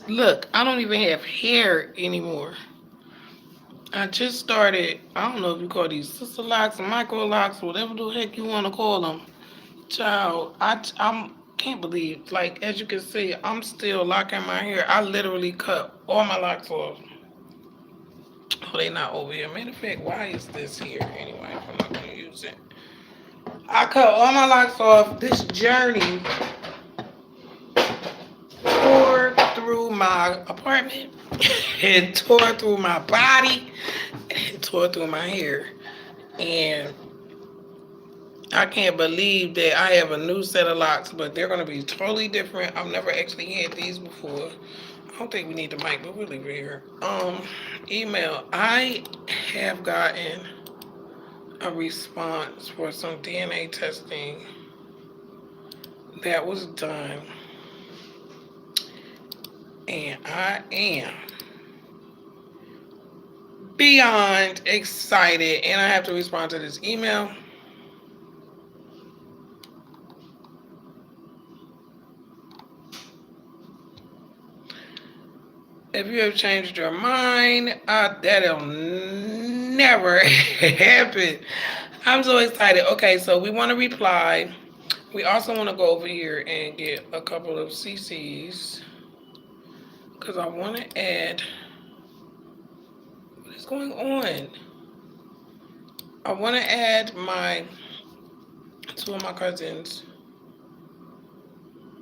Look, I don't even have hair anymore. I just started. I don't know if you call these sister locks or micro locks, whatever the heck you want to call them. Child, I'm can't believe. Like as you can see, I'm still locking my hair. I literally cut all my locks off. Oh, they not over here. Matter of fact, why is this here anyway? If I'm not gonna use it. I cut all my locks off. This journey tore through my apartment. It tore through my body. It tore through my hair. And I can't believe that I have a new set of locks, but they're going to be totally different. I've never actually had these before. I don't think we need the mic, but we'll leave it here. Email. I have gotten a response for some DNA testing that was done, and I am beyond excited, and I have to respond to this email. If you have changed your mind, that'll never happen. I'm so excited. Okay, so we want to reply. We also want to go over here and get a couple of CCs because I want to add. What is going on? I want to add my two of my cousins.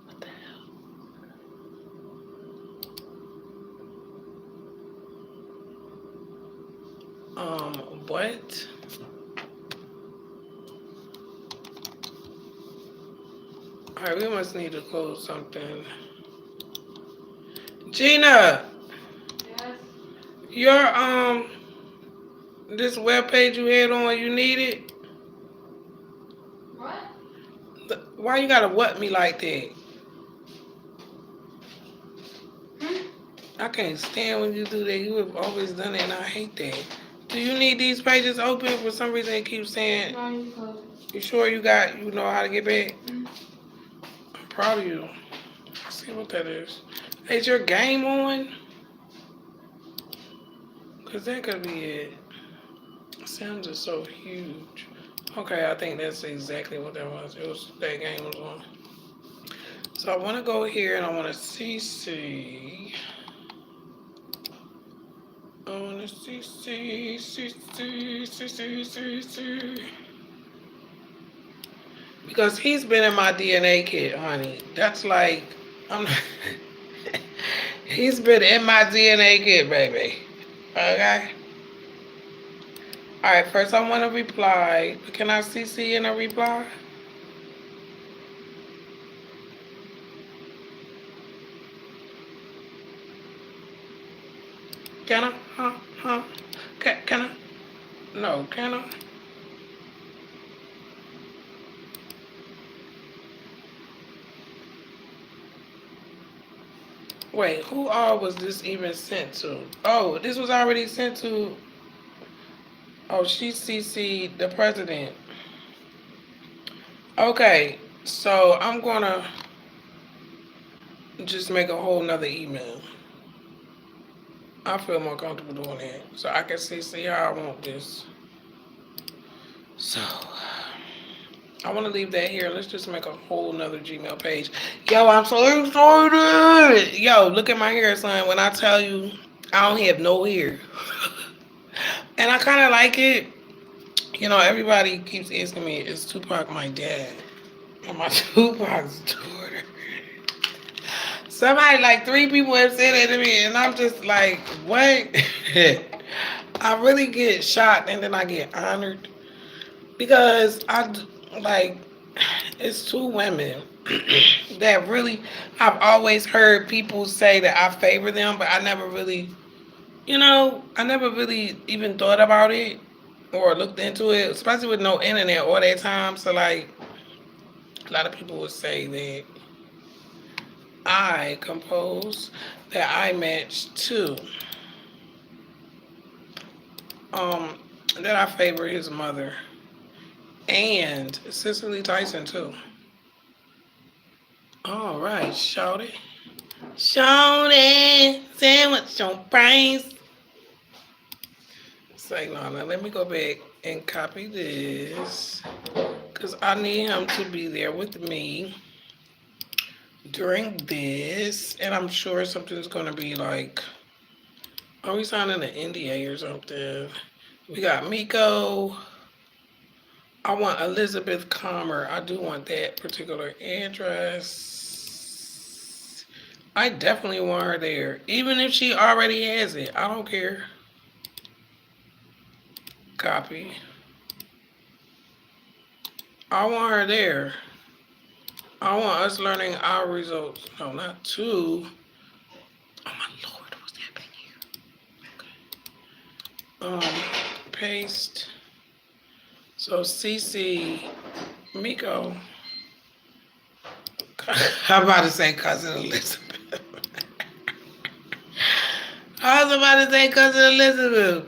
What the hell? What? Alright, we must need to close something. Gina! Yes. Your this web page you had on, you need it? What? Why you gotta what me like that? I can't stand when you do that. You have always done it and I hate that. Do you need these pages open? For some reason it keeps saying, No, you close it. you sure you know how to get back? I'm proud of you. Let's see what that is. Is your game on? Cause that could be it. Sounds is so huge. Okay, I think that's exactly what that was. It was that game was on. So I want to go here and I want to CC. I want to CC. Because he's been in my DNA kit, honey. That's like, I'm not, he's been in my DNA kit, baby. Okay? Alright, first I want to reply. Can I CC in a reply? Can I? Huh? Can I? No, can I? Wait, who all was this even sent to? Oh, this was already sent to. Oh, she CC'd the president. Okay, so I'm gonna just make a whole nother email. I feel more comfortable doing that. So I can see how I want this. So I want to leave that here. Let's just make a whole nother Gmail page. Yo, I'm so excited. Yo, look at my hair, son. When I tell you I don't have no hair. And I kind of like it. You know, everybody keeps asking me, is Tupac my dad? Am I Tupac's daughter? Somebody, like 3 people have said that to me, and I'm just like, what? I really get shocked and then I get honored because like, it's two women that really, I've always heard people say that I favor them, but I never really, I never really even thought about it or looked into it, especially with no internet all that time. So, like, a lot of people would say that I compose, that I match too. Um, that I favor his mother and Cicely Tyson too. All right, shout it. Shout your brains. Say no, now let me go back and copy this. Because I need him to be there with me during this. And I'm sure something's going to be like, are we signing an NDA or something? We got Miko. I want Elizabeth Calmer. I do want that particular address. I definitely want her there. Even if she already has it. I don't care. Copy. I want her there. I want us learning our results. No, not two. Oh my Lord, what's happening here? Okay. Paste. So CC Miko. I'm about to say cousin Elizabeth. I was about to say cousin Elizabeth.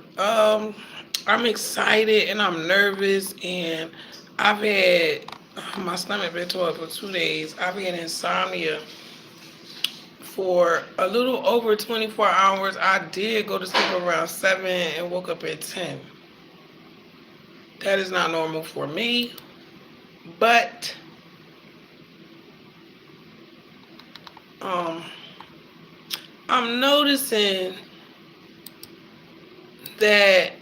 I'm excited and I'm nervous and I've had my stomach been tore up for 2 days. I've had insomnia for a little over 24 hours. I did go to sleep around 7 and woke up at 10. That is not normal for me, but I'm noticing that,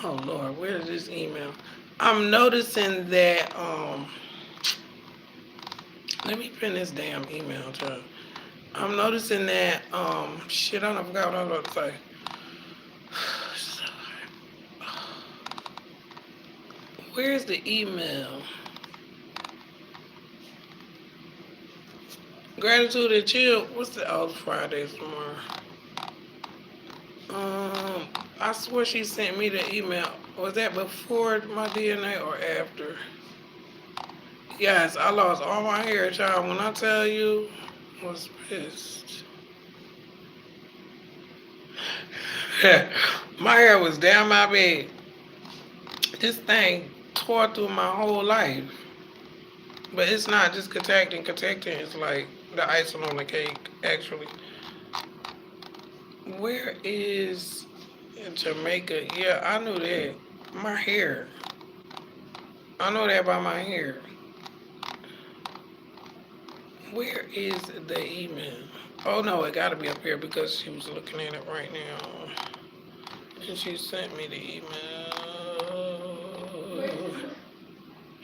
oh Lord, where is this email? I'm noticing that, let me pin this damn email to. I'm noticing that, shit, I forgot what I was about to say. Where's the email? Gratitude and chill. What's the Fridays tomorrow? I swear she sent me the email. Was that before my DNA or after? Yes, I lost all my hair, child. When I tell you, I was pissed. My hair was down my bed. This thing tore through my whole life. But it's not just contacting. Contacting is like the icing on the cake, actually. Where is Jamaica? Yeah, I knew that. My hair. I know that by my hair. Where is the email? Oh no, it gotta be up here because she was looking at it right now. And she sent me the email.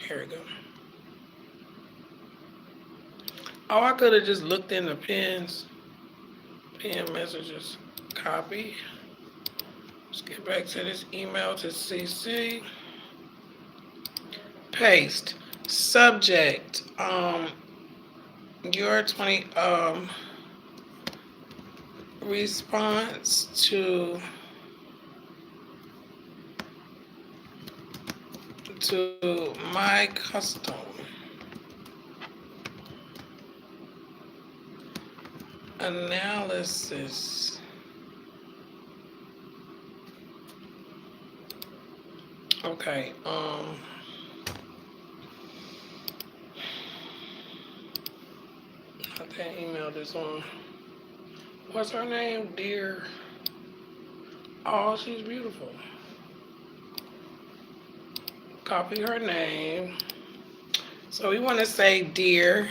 Here we go. Oh, I could have just looked in the pins. Pin messages. Copy. Let's get back to this email to CC. Paste. Subject. Your 20 response to my custom analysis. Okay, not that email this one. What's her name? Dear. Oh, she's beautiful. Copy her name. So we want to say dear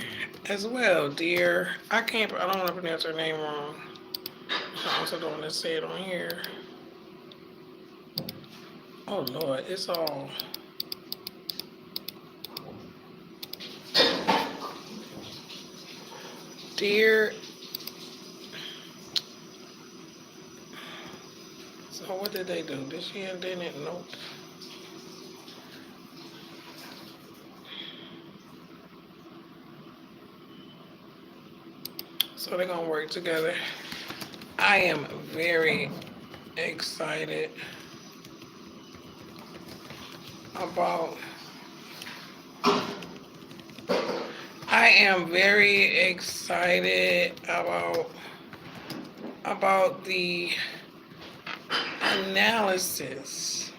as well. Dear. I don't want to pronounce her name wrong. I also don't want to say it on here. Oh Lord, it's all. Dear. So what did they do? Did she indent it? Nope. So they're gonna work together. I am very excited about. I am very excited about the analysis.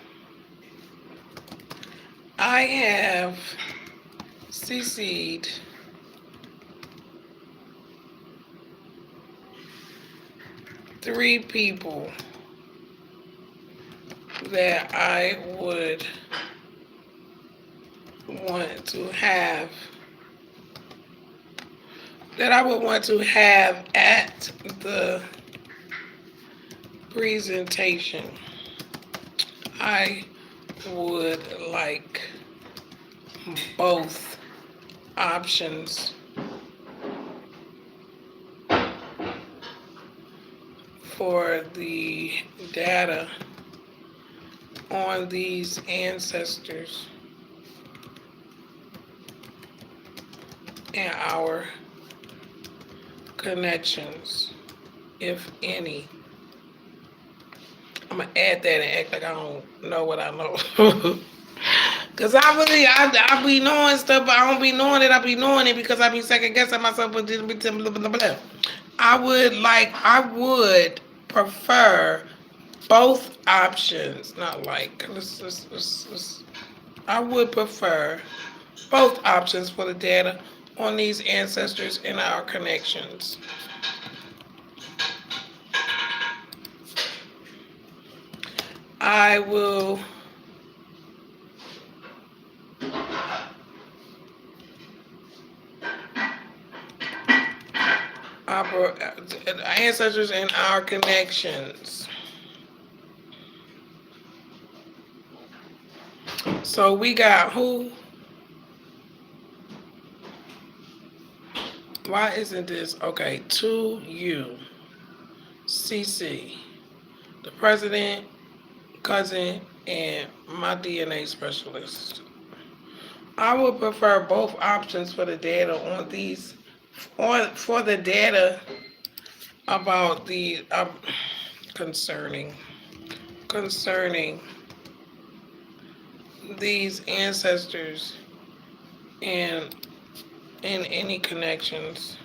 I have CC'd 3 people that I would want to have at the presentation. I would like both options for the data on these ancestors and our connections, if any. I'm gonna add that and act like I don't know what I know. Cause I be knowing stuff, but I don't be knowing it. I be knowing it because I be second guessing myself with this blah, blah, blah. I would prefer both options. Not like I would prefer both options for the data on these ancestors and our connections. I will ancestors and our connections. So we got who? Why isn't this? Okay, to you, CC, the president, cousin, and my DNA specialist. I would prefer both options for the data on these, for the data about the concerning these ancestors and any connections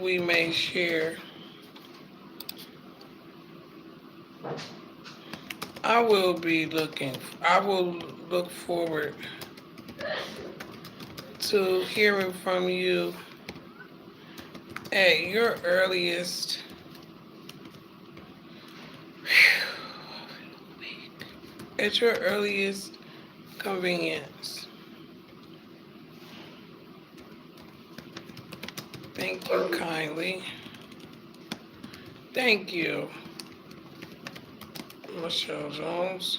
we may share. I will look forward to hearing from you at your earliest convenience. Thank you kindly. Thank you, Michelle Jones.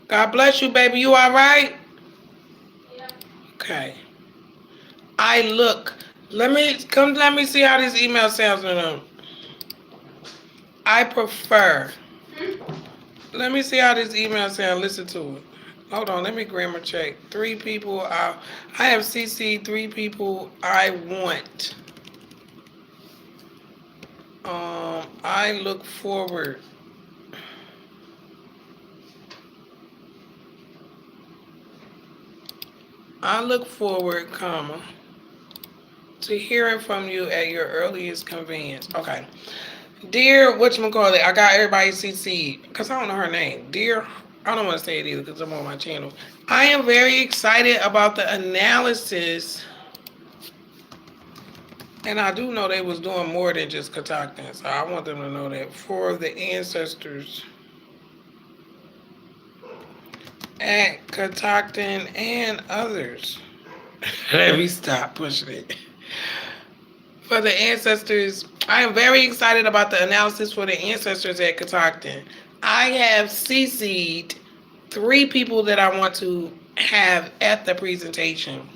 God bless you, baby. You all right? Yeah. Okay. Let me see how this email sounds to them. I prefer. Let me see how this email sounds. Listen to it. Hold on, let me grammar check. 3 people. I have CC 3 people I want. I look forward. Comma, to hearing from you at your earliest convenience. Okay. Dear, whatchamacallit, I got everybody CC because I don't know her name. Dear, I don't want to say it either because I'm on my channel. I am very excited about the analysis. And I do know they was doing more than just Catoctin. So I want them to know that for the ancestors at Catoctin and others. Let me stop pushing it. For the ancestors, I am very excited about the analysis for the ancestors at Catoctin. I have CC'd 3 people that I want to have at the presentation.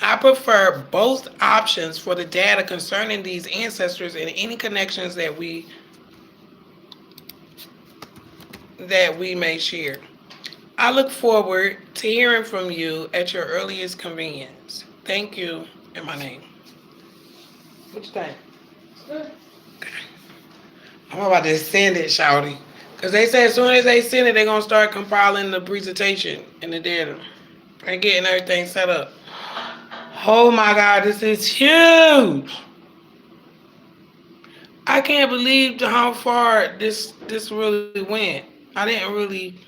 I prefer both options for the data concerning these ancestors and any connections that we may share. I look forward to hearing from you at your earliest convenience. Thank you, and my name. What you think? Good. I'm about to send it, shawty. Because they said as soon as they send it, they're going to start compiling the presentation and the data and getting everything set up. Oh my God, this is huge. I can't believe how far this really went. I didn't really.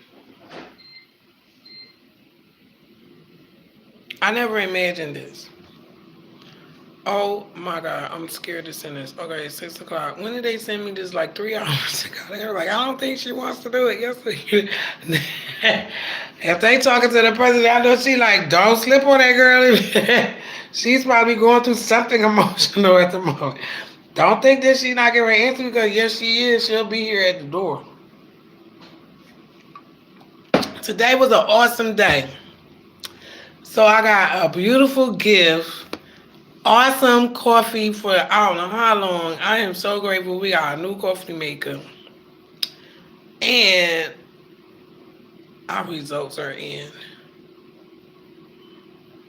I never imagined this. Oh my God, I'm scared to send this. Okay, 6 o'clock. When did they send me this? Like 3 hours ago. They were like, I don't think she wants to do it. Yes, if they talking to the president, I know she like, don't slip on that girl. She's probably going through something emotional at the moment. Don't think that she's not getting her answer because yes, she is. She'll be here at the door. Today was an awesome day. So I got a beautiful gift. Awesome coffee for I don't know how long. I am so grateful we got a new coffee maker. And our results are in.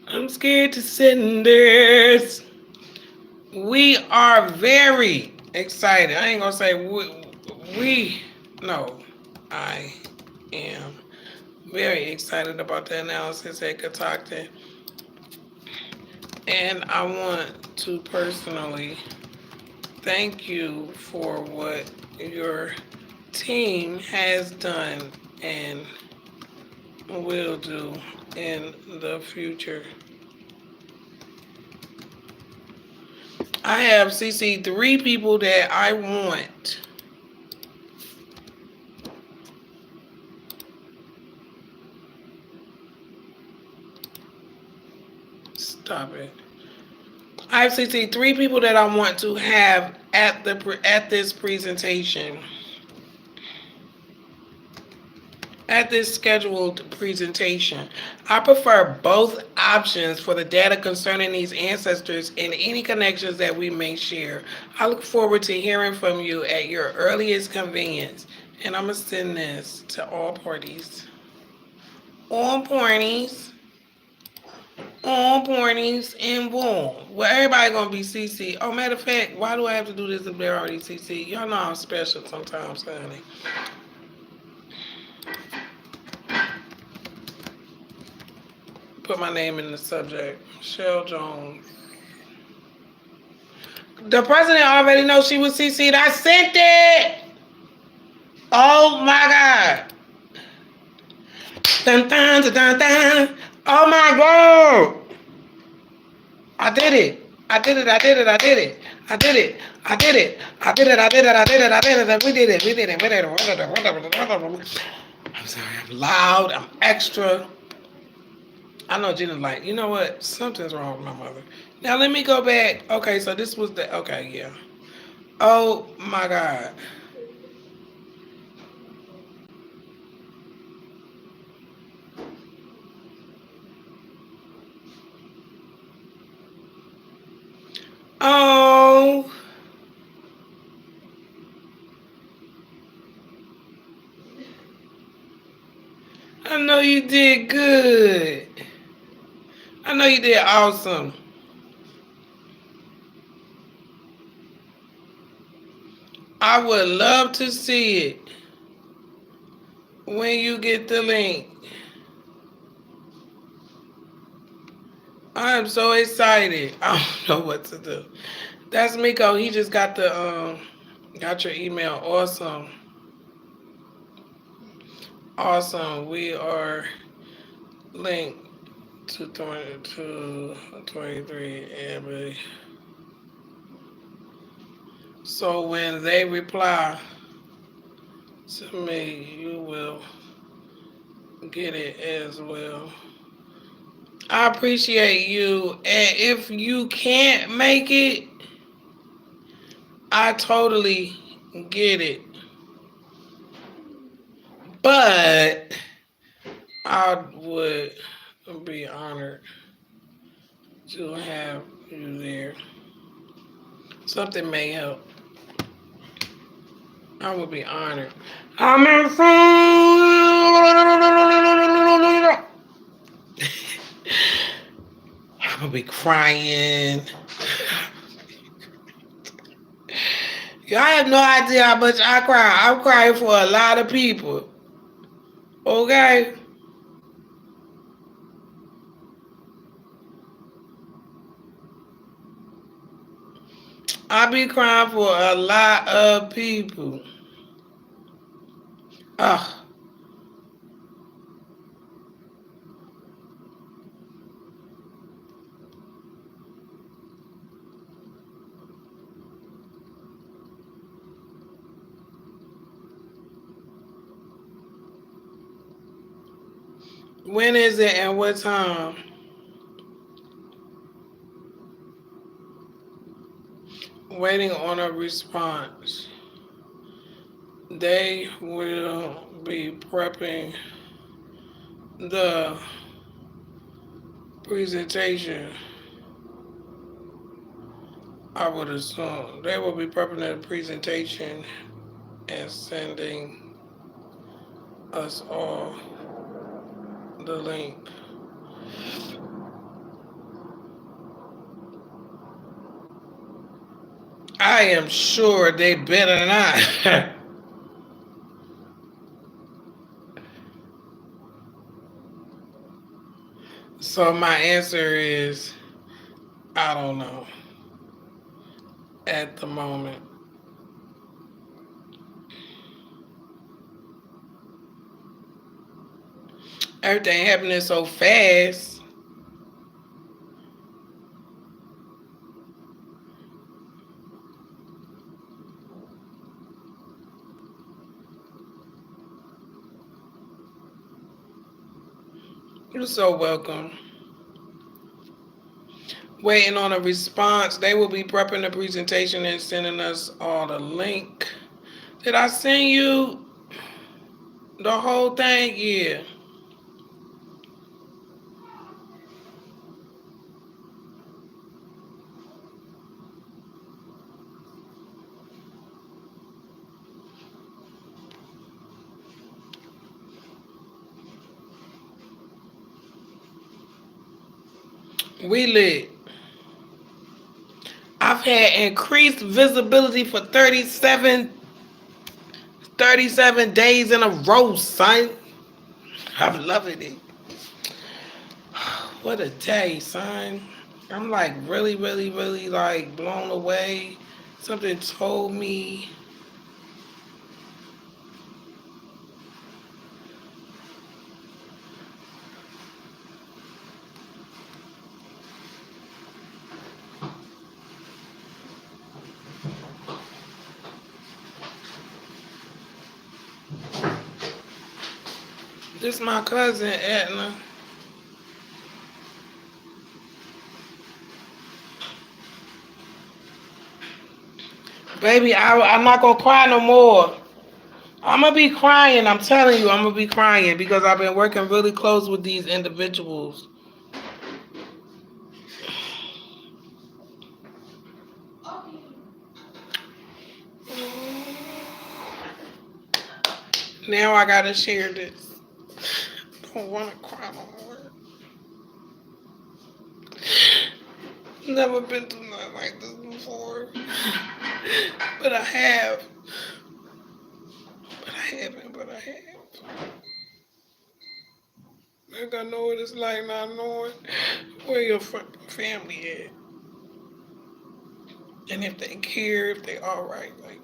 I'm scared to send this. We are very excited. I ain't gonna say no, I am very excited about the analysis at Catoctin. And I want to personally thank you for what your team has done and will do in the future. I have CC 3 people that I want. Stop it. I have CC 3 people that I want to have at this presentation. At this scheduled presentation. I prefer both options for the data concerning these ancestors and any connections that we may share. I look forward to hearing from you at your earliest convenience. And I'm going to send this to all parties. All parties. All parties and boom. Well, everybody going to be CC. Oh, matter of fact, why do I have to do this if they're already CC? Y'all know I'm special sometimes, honey. Put my name in the subject. Michelle Jones. The president already knows she was CC'd. I sent it. Oh my God. Dun, dun, dun, dun, dun. Oh my God. I did it. I did it. I did it. I did it. I did it. I did it. I did it. I did it. I did it. I did it. We did it. We did it. We did it. I'm sorry. I'm loud. I'm extra. I know Gina's like, you know what? Something's wrong with my mother. Now let me go back. Okay, so this was the, okay, yeah. Oh my God. Oh. I know you did good. I know you did awesome. I would love to see it when you get the link. I am so excited. I don't know what to do. That's Miko. He just got the got your email. Awesome. Awesome. We are linked to 23 Emily. So when they reply to me, you will get it as well. I appreciate you. And if you can't make it, I totally get it. But I would be honored to have you there. Something may help. I would be honored. I'm in I'm gonna be crying. Y'all have no idea how much I cry. I'm crying for a lot of people. Okay? I be crying for a lot of people. When is it and what time? Waiting on a response. They will be prepping the presentation. I would assume they will be prepping the presentation and sending us all the link. I am sure they better not. So my answer is I don't know at the moment. Everything happening so fast. You're so welcome. Waiting on a response. They will be prepping the presentation and sending us all the link. Did I send you the whole thing? Yeah. We lit. I've had increased visibility for 37 days in a row, son. I'm loving it. What a day, son. I'm like really, really, really like blown away. Something told me this my cousin Edna. Baby, I'm not gonna cry no more. I'm gonna be crying. I'm telling you, I'm gonna be crying because I've been working really close with these individuals. Now I gotta share this. I don't wanna cry no more. Never been through nothing like this before. But I have. But I haven't, but I have. Like I know what it's like not knowing where your family at. And if they care, if they alright. Like,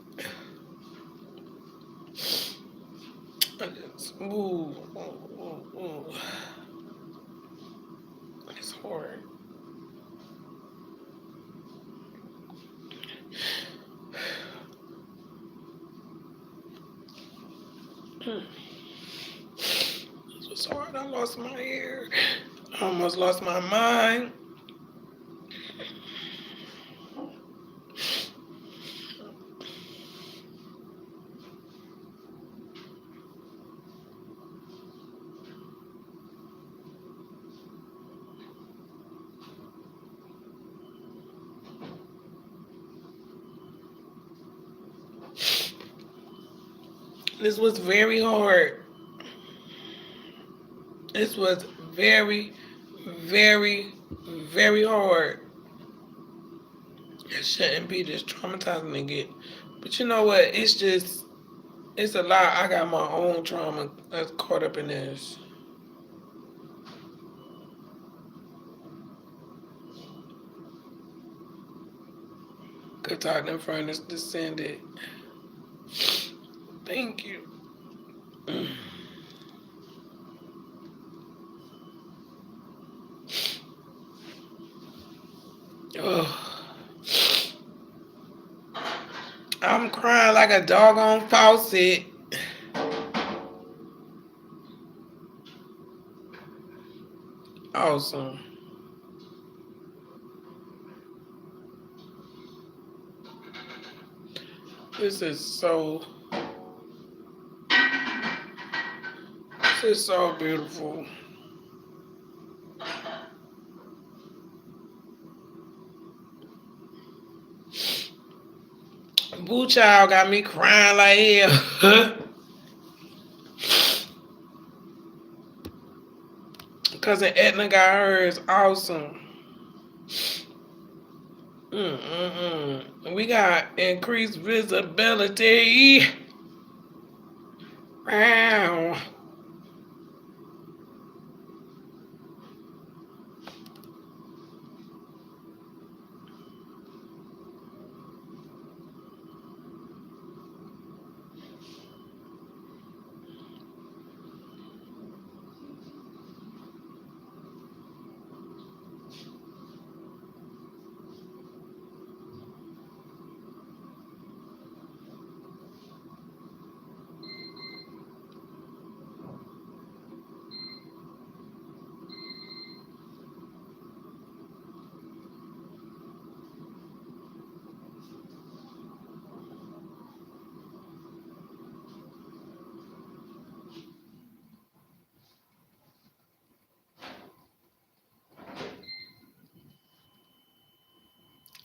I just, ooh. It's hard. This was hard. I lost my hair. I almost lost my mind. This was very hard. This was very, very, very hard. It shouldn't be this traumatizing to get. But you know what? It's a lot. I got my own trauma that's caught up in this. Good talking friend is descended. Thank you. Oh, I'm crying like a doggone faucet. Awesome. This is so this is so beautiful. Boo Child got me crying like hell. Cousin Edna got hers. Awesome. We got increased visibility. Wow.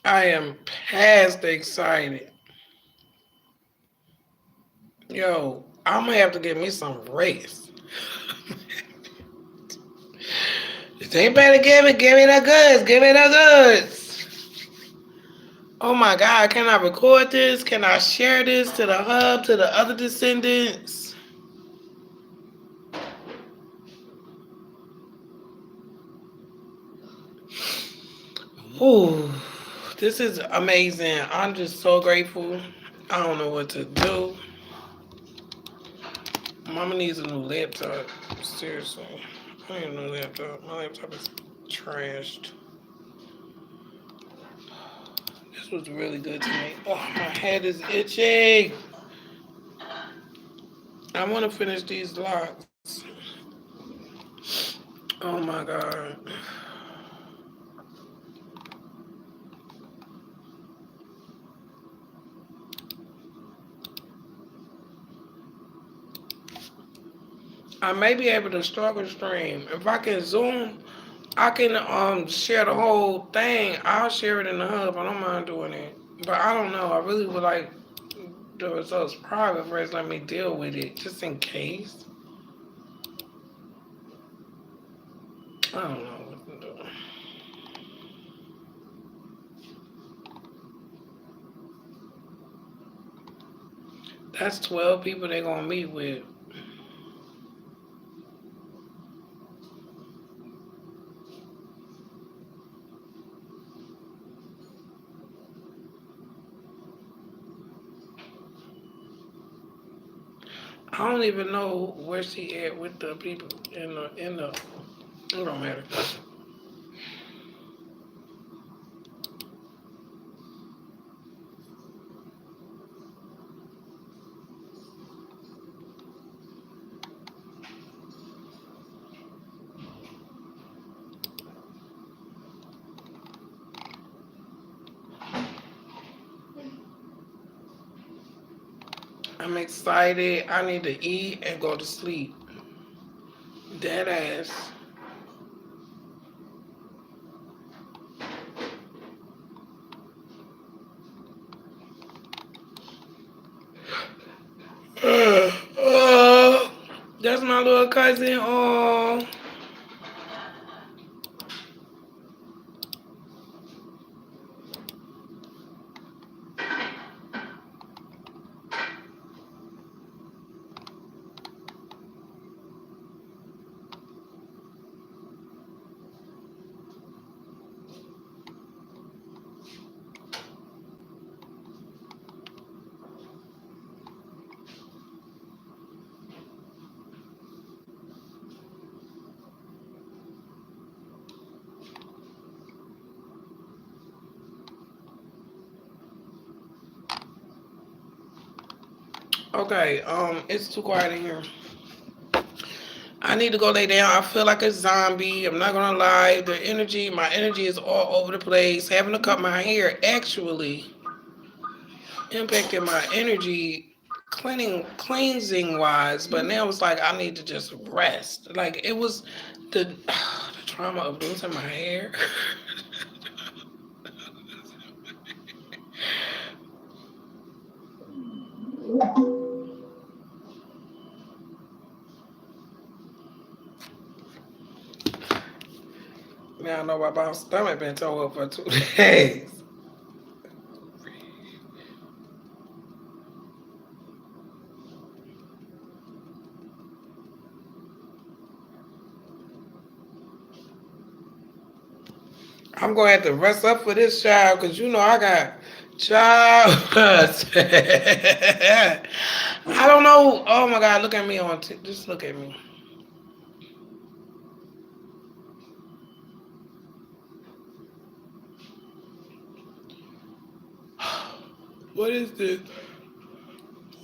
I am past excited. Yo, I'm gonna have to get me some rest. They better give me the goods, give me the goods. Oh my God, can I record this? Can I share this to the hub, to the other descendants? Ooh, this is amazing. I'm just so grateful. I don't know what to do. Mama needs a new laptop. Seriously. I need a new laptop. My laptop is trashed. This was really good to me. Oh, my head is itching. I want to finish these locks. Oh my God. I may be able to struggle stream. If I can zoom, I can share the whole thing. I'll share it in the hub. I don't mind doing it. But I don't know. I really would like the results private first. Let me deal with it just in case. I don't know what to do. That's 12 people they're gonna meet with. I don't even know where she at with the people in the. It don't matter. I'm excited. I need to eat and go to sleep. Dead ass. Oh, that's my little cousin. Oh, okay. It's too quiet in here. I I need to go lay down. I feel like a zombie. I'm not gonna lie. My energy is all over the place. Having to cut my hair actually impacted my energy cleansing wise, but now it's like I need to just rest. Like it was the trauma of losing my hair. Now I know why my stomach been tore up for 2 days. I'm gonna have to rest up for this child because you know I got child. I don't know. Oh my God, look at me just look at me. What is this?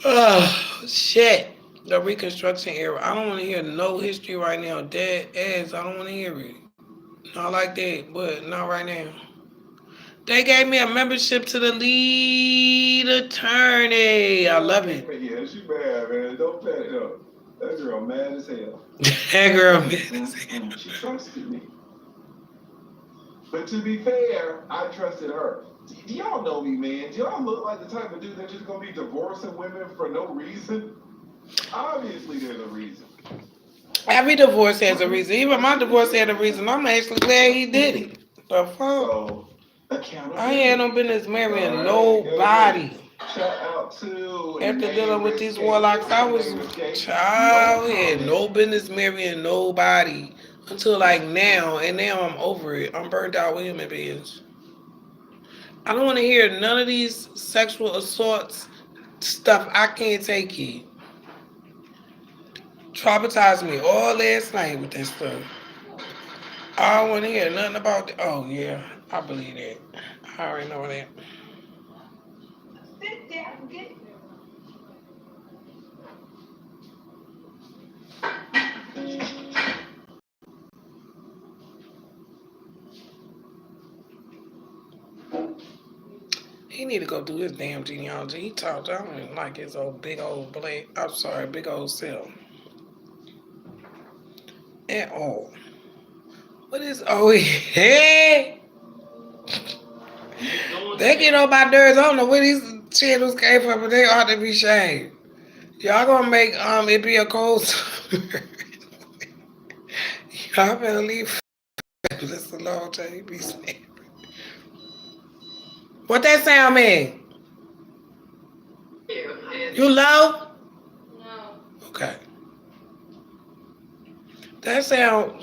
Oh shit. The Reconstruction era. I don't want to hear no history right now. Dead ass. I don't want to hear it. Not like that, but not right now. They gave me a membership to the lead attorney. I love it. Yeah, she bad, man. Don't pat it up. That girl mad as hell. That girl mad as hell. She trusted me. But to be fair, I trusted her. Do y'all know me, man? Do y'all look like the type of dude that's just gonna be divorcing women for no reason? Obviously, there's a reason. Every divorce has a reason. Even my divorce had a reason. I'm actually glad he did it. The fuck? So, I ain't had no business marrying nobody. Shout out to After dealing with these warlocks, I was child. We had no business marrying nobody until like now, and now I'm over it. I'm burned out with human beings. I don't want to hear none of these sexual assaults stuff. I can't take it. Traumatized me all last night with that stuff. I don't want to hear nothing about it. Oh yeah, I believe that. I already know that. Sit down, get He need to go do his damn genealogy. He talked. I don't even like his old big old blade. I'm sorry, big old self. At all. What is? Oh yeah. They get on my nerves. I don't know where these channels came from, but they ought to be shamed. Y'all gonna make it be a cold summer. Y'all better leave this alone till you be snapping. What that sound mean? You low? no. Okay. That sound,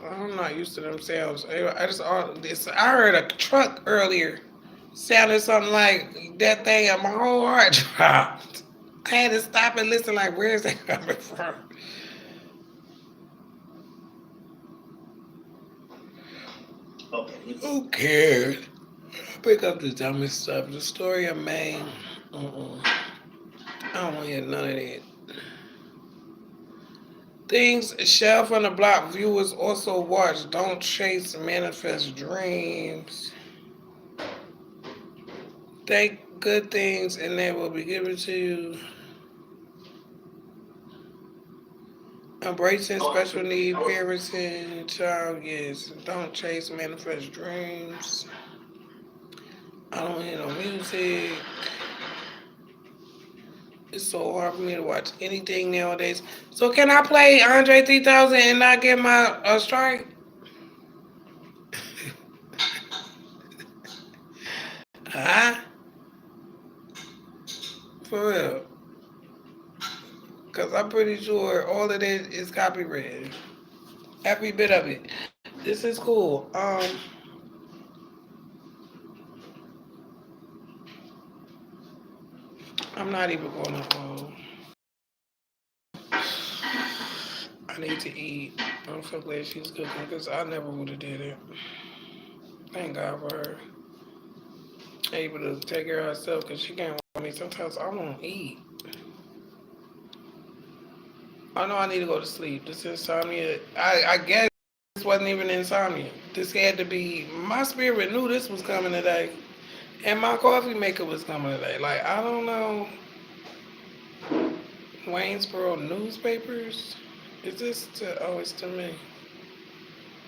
I'm not used to them sounds. I heard a truck earlier. Sounded something like that thing, and my whole heart dropped. I had to stop and listen, like, where is that coming from? Okay. Who cares? Pick up the dumbest stuff. The story of May. I don't want to hear none of that. Things Shell from the Block viewers also watch. Don't chase manifest dreams. Think good things and they will be given to you. Embracing special need parenting child, yes. Don't chase manifest dreams. I don't hear no music. It's so hard for me to watch anything nowadays. So can I play Andre 3000 and not get my strike? Huh? For real. Because I'm pretty sure all of it is copyrighted. Every bit of it. This is cool. I'm not even going to. I need to eat. I'm so glad she's cooking because I never would have did it. Thank God for her. Able to take care of herself because she can't want me. Sometimes I won't eat. I know I need to go to sleep. This insomnia. I guess this wasn't even insomnia. This had to be. My spirit knew this was coming today, and my coffee maker was coming today. Like I don't know. Waynesboro newspapers. Is this to? Oh, it's to me.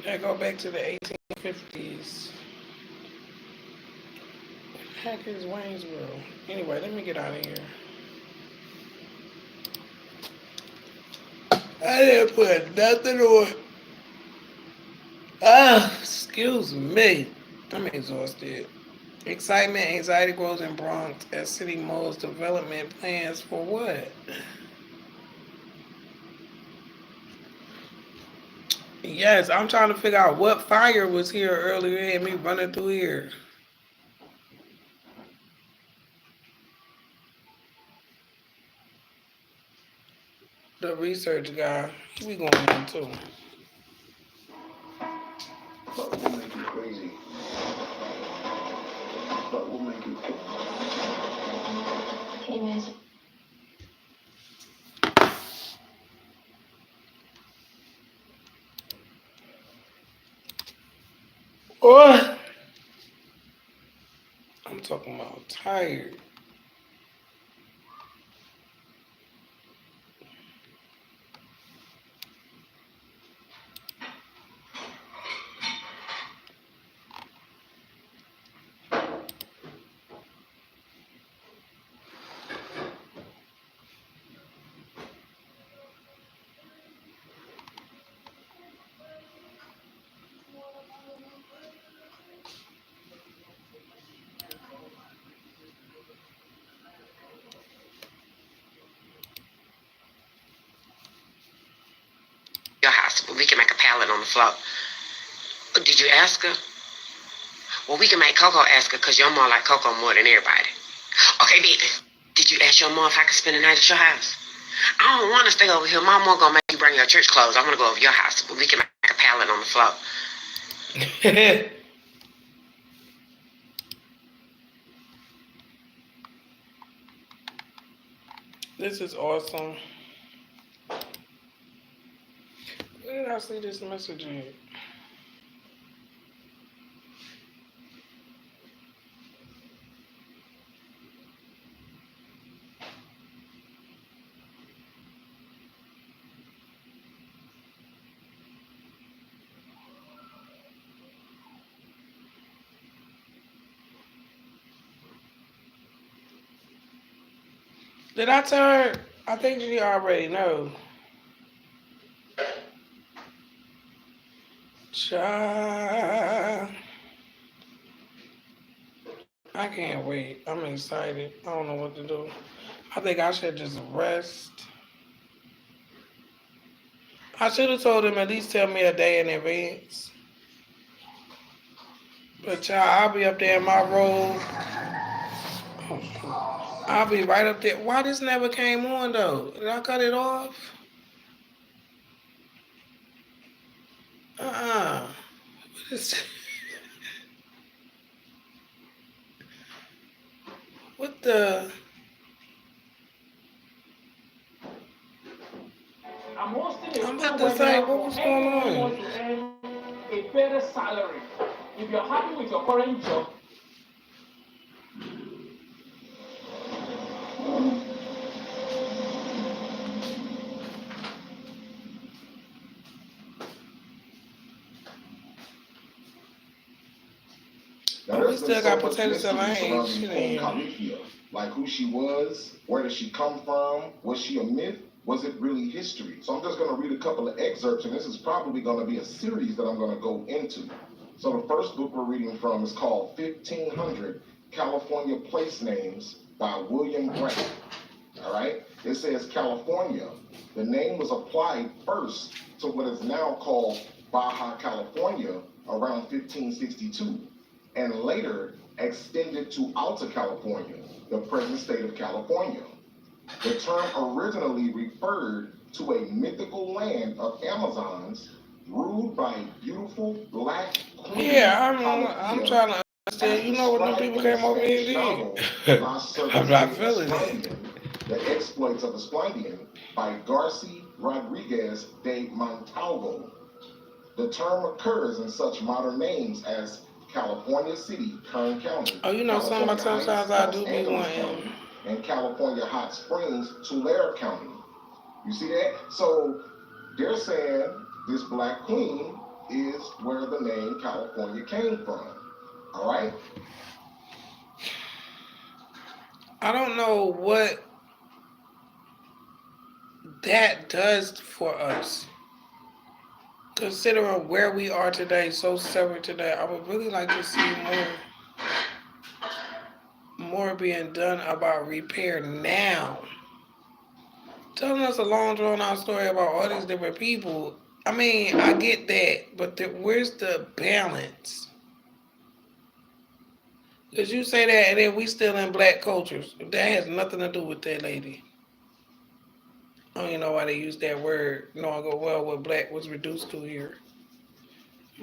I go back to the 1850s. What the heck is Waynesboro? Anyway, let me get out of here. I didn't put nothing on. Ah, excuse me. I'm exhausted. Excitement, anxiety grows in Bronx as city molds development plans for what? Yes, I'm trying to figure out what fire was here earlier and me running through here. The research guy, we going on too. What will make you crazy? What will make you crazy? Anyways. Oh, I'm talking about tired. Your house. We can make a pallet on the floor. Did you ask her? Well, we can make Coco ask her because your mom like Coco more than everybody. Okay, baby. Did you ask your mom if I could spend the night at your house? I don't want to stay over here. My mom gonna make you bring your church clothes. I want to go over your house. But we can make a pallet on the floor. This is awesome. Where did I see this message at? Did I tell her? I think she already know. Child. I can't wait. I'm excited. I don't know what to do. I think I should just rest. I should have told him at least tell me a day in advance. But child, I'll be up there in my room. I'll be right up there. Why this never came on though? Did I cut it off? What is what the? I'm about to say, what was going on? A better salary. If you're happy with your current job, Now, we still got potato salad. Shit ain't. Like who she was, where did she come from, was she a myth, was it really history? So I'm just going to read a couple of excerpts, and this is probably going to be a series that I'm going to go into. So the first book we're reading from is called 1500 California Place Names by William Grant. All right? It says California. The name was applied first to what is now called Baja California around 1562, and later extended to Alta California, the present state of California. The term originally referred to a mythical land of Amazons ruled by a beautiful black queen. Yeah, I'm trying to understand. You know what them people came over here and did? I'm not feeling it. The Exploits of Esplandian by Garci Rodriguez de Montalvo. The term occurs in such modern names as California City, Kern County, Oh, you know something about California sometimes Heights, I Los do be Angeles wanting. County, and California Hot Springs, Tulare County. You see that? So they're saying this black queen is where the name California came from. All right? I don't know what that does for us. Considering where we are today, so separate today, I would really like to see more being done about repair now. Telling us a long drawn out story about all these different people. I mean, I get that, but where's the balance? Because you say that and then we still in black cultures. That has nothing to do with that lady. I don't even know why they use that word. You know, I go, well, what black was reduced to here.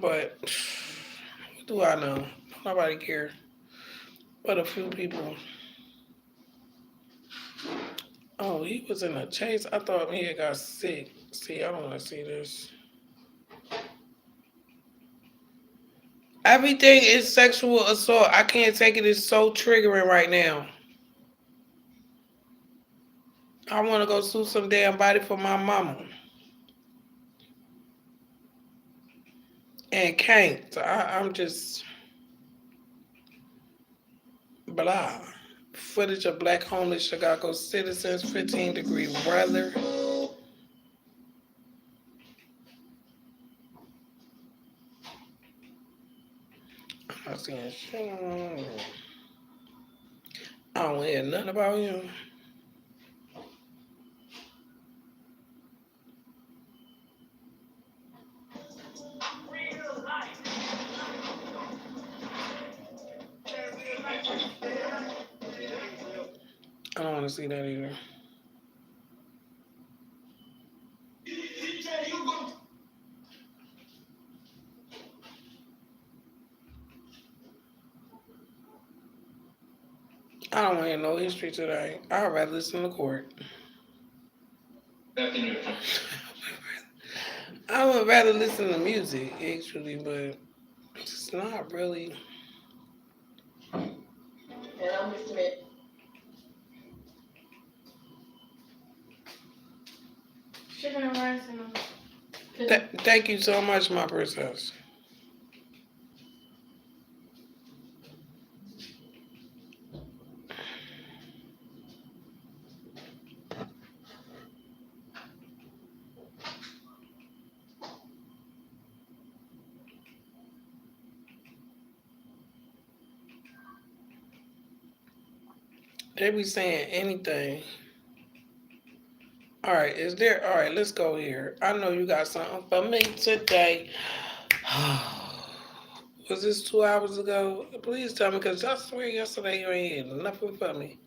But what do I know? Nobody care. But a few people. Oh, he was in a chase. I thought he had got sick. See, I don't want to see this. Everything is sexual assault. I can't take it. It's so triggering right now. I want to go sue some damn body for my mama. And can't. So I'm just blah. Footage of black homeless Chicago citizens, 15-degree weather. I'm not seeing shit. I don't hear nothing about him. I don't want to see that either. I don't want to hear no history today. I'd rather listen to court. I would rather listen to music, actually, but it's not really. Hello, Mr. Smith. Sugar and rice and Thank you so much, my princess. They be saying anything. All right, let's go here. I know you got something for me today. Was this 2 hours ago? Please tell me, because I swear yesterday you ain't had nothing for me.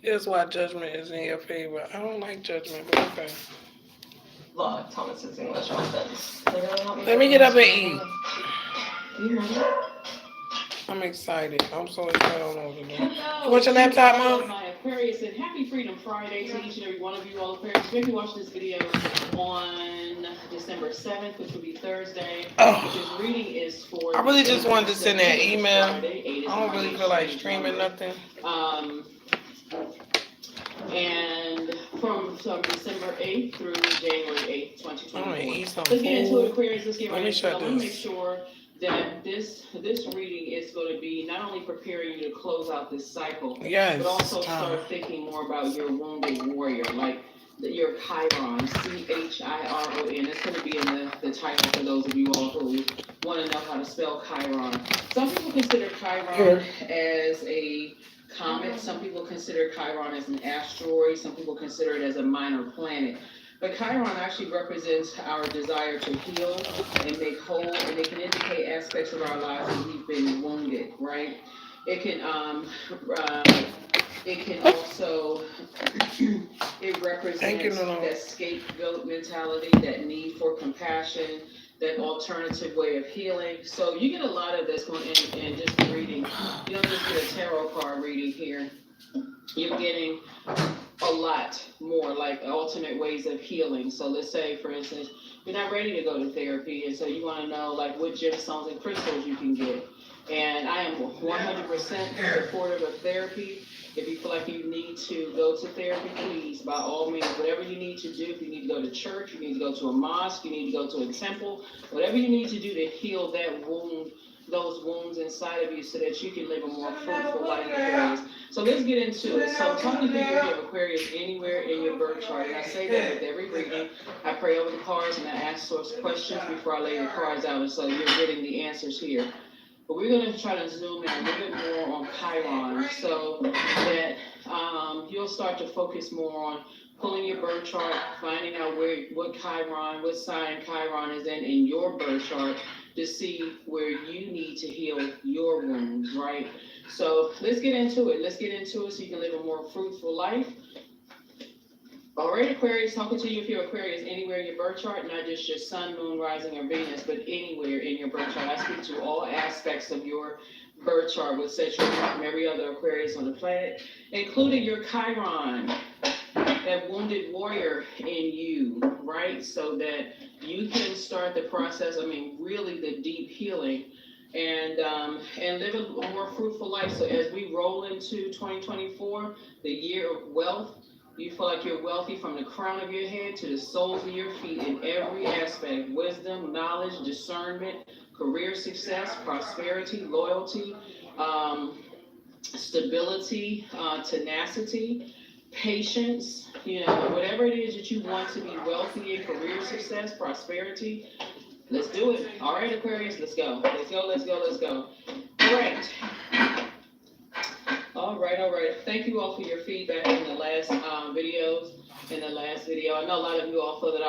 Here's why judgment is in your favor. I don't like judgment, but okay. Lord, Thomas's English methods. Let me get up and eat. You heard me? I'm excited. I'm so excited. I don't know what to do. Hello, What's your laptop, Mom? My Aquarius, and happy Freedom Friday to each and every one of you all Aquarius. Maybe watch this video on December 7th, which will be Thursday. Oh. This reading is for. I really just wanted to send that email. Friday, I don't really feel like streaming nothing. And from December 8th through January 8th, 2024. I'm gonna eat some Let's get into it, food. Aquarius. Let's get Let right me into it. I shut want to this. make sure that this reading is going to be not only preparing you to close out this cycle, Yes. but also time. start thinking more about your wounded warrior, like your Chiron, Chiron. It's going to be in the title for those of you all who want to know how to spell Chiron. Some people consider Chiron as a comet. Some people consider Chiron as an asteroid. Some people consider it as a minor planet. But Chiron actually represents our desire to heal and make whole, and it can indicate aspects of our lives that we've been wounded, right? It can also, it represents that scapegoat mentality, that need for compassion, that alternative way of healing. So you get a lot of this going in just reading. You don't just get a tarot card reading here. You're getting a lot more, like alternate ways of healing. So let's say, for instance, you're not ready to go to therapy, and so you want to know like what gemstones and crystals you can get. And I am 100% supportive of therapy. If you feel like you need to go to therapy, please, by all means, whatever you need to do. If you need to go to church, you need to go to a mosque, you need to go to a temple, whatever you need to do to heal that wound, those wounds inside of you, so that you can live a more fruitful life, Aquarius. So let's get into it. So tell me if you have Aquarius anywhere in your birth chart. And I say that with every reading. I pray over the cards and I ask source questions before I lay your cards out, and so you're getting the answers here. But we're going to try to zoom in a little bit more on Chiron, so that you'll start to focus more on pulling your birth chart, finding out what sign Chiron is in your birth chart, to see where you need to heal your wounds, right? So let's get into it. Let's get into it so you can live a more fruitful life. All right, Aquarius, talking to you if you're Aquarius anywhere in your birth chart, not just your sun, moon, rising, or Venus, but anywhere in your birth chart. I speak to all aspects of your birth chart, which sets you apart from every other Aquarius on the planet, including your Chiron, that wounded warrior in you, right? So that you can start the process, really the deep healing, and live a more fruitful life. So as we roll into 2024, the year of wealth, you feel like you're wealthy from the crown of your head to the soles of your feet in every aspect: wisdom, knowledge, discernment, career success, prosperity, loyalty, stability, tenacity, patience, whatever it is that you want to be wealthy in, career success, prosperity. Let's do it. All right, Aquarius, let's go. Let's go, let's go, let's go. Correct. All right. Thank you all for your feedback in the last videos. In the last video, I know a lot of you all thought that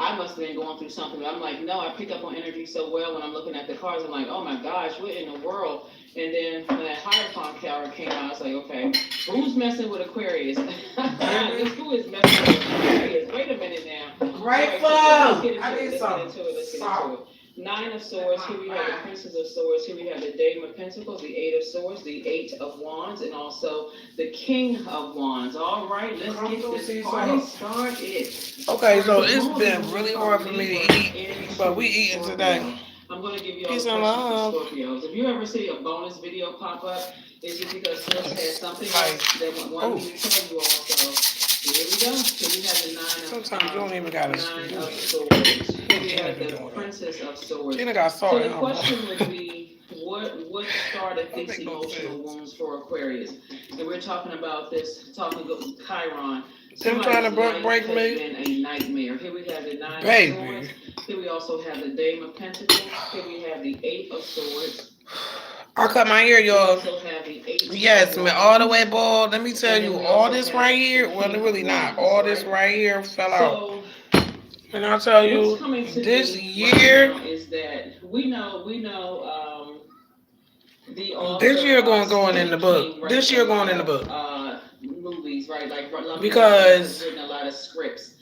I must have been going through something, but I'm like, no, I pick up on energy so well when I'm looking at the cards. I'm like, oh my gosh, what in the world? And then when that Hierophant card came out, I was like, okay, who's messing with Aquarius? Who is messing with Aquarius? Wait a minute now. Grateful. Let's get into I it. need some. Nine of Swords, here we have the Princess of Swords, here we have the Dame of Pentacles, the Eight of Swords, the Eight of Wands, and also the King of Wands. All right, let's get this party started. Okay, so it's been really hard for me to eat, but we eating today. I'm going to give you all the questions for Scorpios. If you ever see a bonus video pop up, it's just because Source has something else that wanted me to tell you all. So here we go. So we have the Sometimes you don't even got to Nine of Swords. Here we have the Princess of Swords. So the question would be, what started these emotional wounds for Aquarius? And we're talking about Chiron. Them trying to break me. Been a nightmare. Here we have the Nine of Swords. Here we also have the Dame of Pentacles. Here we have the Eight of Swords. I cut my hair, y'all. We also have the Eight Yes, man, all the way bald. Let me tell you, all this right here, well, really not. All this right here fell out. And I'll tell you, this year is that we know this year going in the book. This year going in the book. Movies, right? Like because written a lot of scripts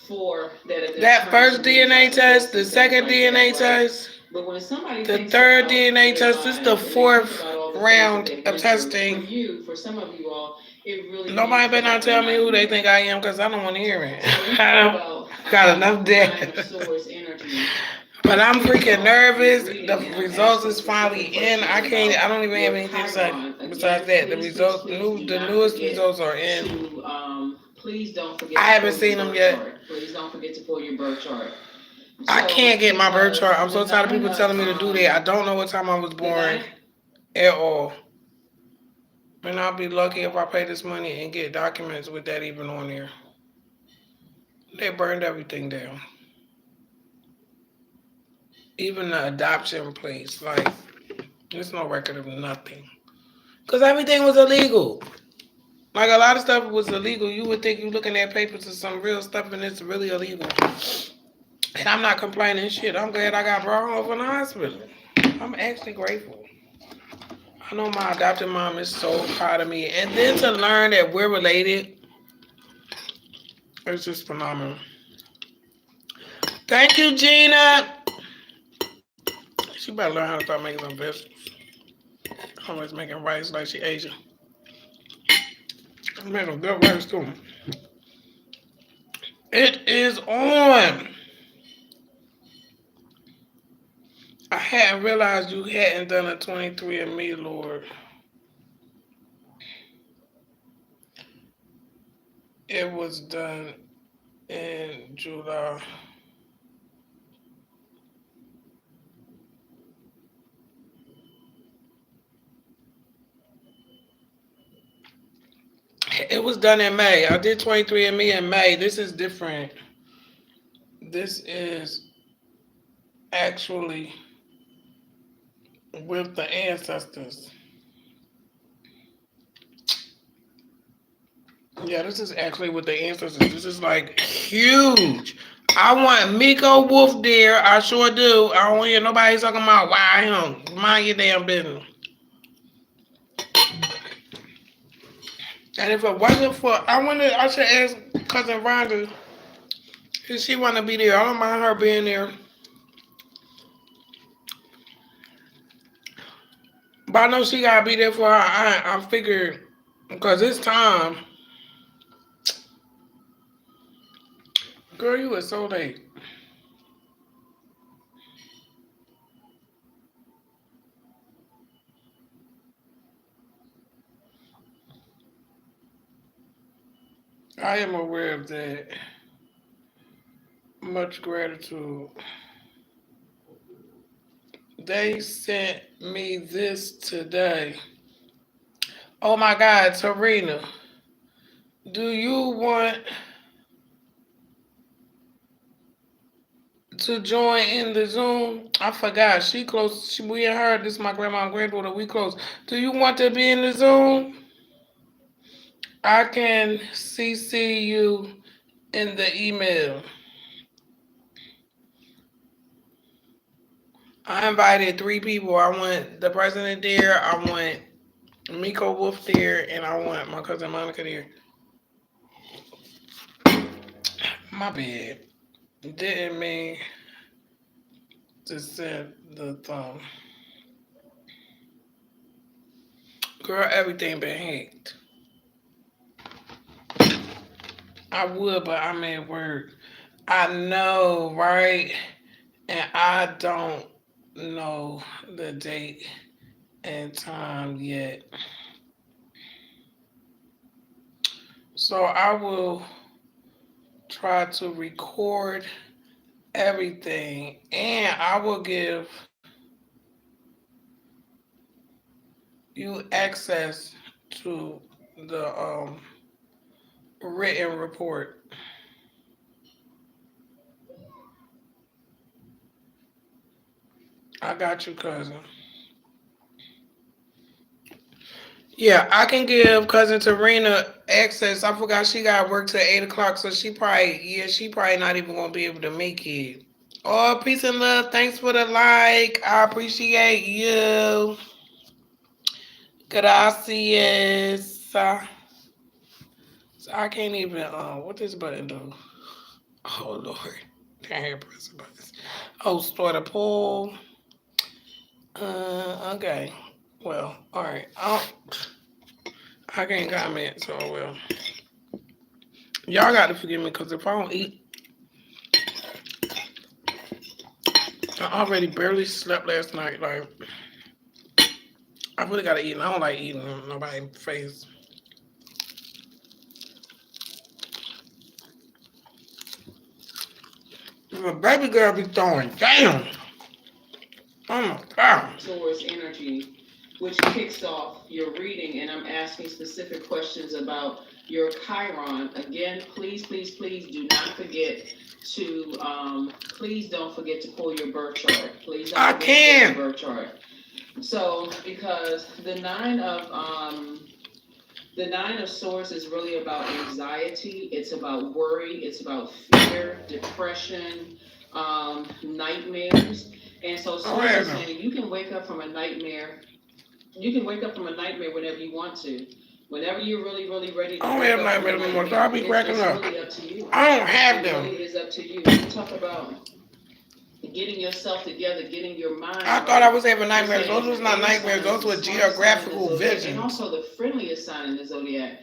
for that first DNA test, the second DNA test, but when somebody the third DNA test, this is the fourth round of testing. For some of you all, it really nobody better not tell me who they think I am, because I don't want to hear it. I got enough debt. But I'm freaking nervous. The results is finally in. I don't even have anything to say besides that. The newest results are in. Please don't forget. I haven't seen them yet. Please don't forget to pull your birth chart. I can't get my birth chart. I'm so tired of people telling me to do that. I don't know what time I was born at all. And I'll be lucky if I pay this money and get documents with that even on there. They burned everything down. Even the adoption place. Like, there's no record of nothing. Because everything was illegal. Like, a lot of stuff was illegal. You would think you're looking at papers of some real stuff and it's really illegal. And I'm not complaining shit. I'm glad I got brought home from the hospital. I'm actually grateful. I know my adopted mom is so proud of me. And then to learn that we're related, it's just phenomenal. Thank you, Gina. She better learn how to start making some vegetables. Always making rice like she Asian. Made some good rice too. It is on. I hadn't realized you hadn't done a 23andMe, Lord. It was done in July. It was done in May. I did 23andMe in May. This is different. This is actually with the ancestors. Yeah, this is actually with the ancestors. This is like huge. I want Miko Wolf there. I sure do. I don't hear nobody talking about why him. Mind your damn business. And if it wasn't for, I should ask cousin Rhonda if she want to be there. I don't mind her being there. But I know she gotta be there for her aunt. I figured because it's time. Girl, you was so late. I am aware of that. Much gratitude. They sent me this today. Oh my God, Tarina. Do you want to join in the Zoom? I forgot. She close. We and her. This is my grandma and granddaughter. We close. Do you want to be in the Zoom? I can CC you in the email. I invited 3 people. I want the president there. I want Miko Wolf there, and I want my cousin Monica there. My bad. Didn't mean to send the thumb. Girl, everything been hacked. I would, but I'm at work. I know, right? And I don't know the date and time yet. So I will try to record everything, and I will give you access to the written report. I got you, cousin. Yeah, I can give cousin Tarina access. I forgot she got work till 8 o'clock, so she probably not even gonna be able to make it. Oh, peace and love. Thanks for the like. I appreciate you. Gracias. So I can't even what this button do? Oh Lord. Can't hear pressing buttons. Oh, start a poll. Okay. Well, all right. I can't comment, so well. Y'all got to forgive me, because if I don't eat, I already barely slept last night. Like, I really got to eat. I don't like eating in nobody's face. The baby girl be throwing down. Oh my God. Towards energy, which kicks off your reading, and I'm asking specific questions about your Chiron. Again, please do not forget to, please don't forget to pull your birth chart. Please don't forget to pull your birth chart. So, because the nine of Swords is really about anxiety. It's about worry. It's about fear, depression, nightmares. And so Swords is saying you can wake up from a nightmare. You can wake up from a nightmare whenever you want to. Whenever you're really, really ready to I don't have nightmares anymore, so I'll be cracking up. It's really up to you. I don't have them. It really is up to you. You talk about getting yourself together, getting your mind. I thought I was having nightmares. Those was not nightmares. Those were geographical visions. And also the friendliest sign in the zodiac.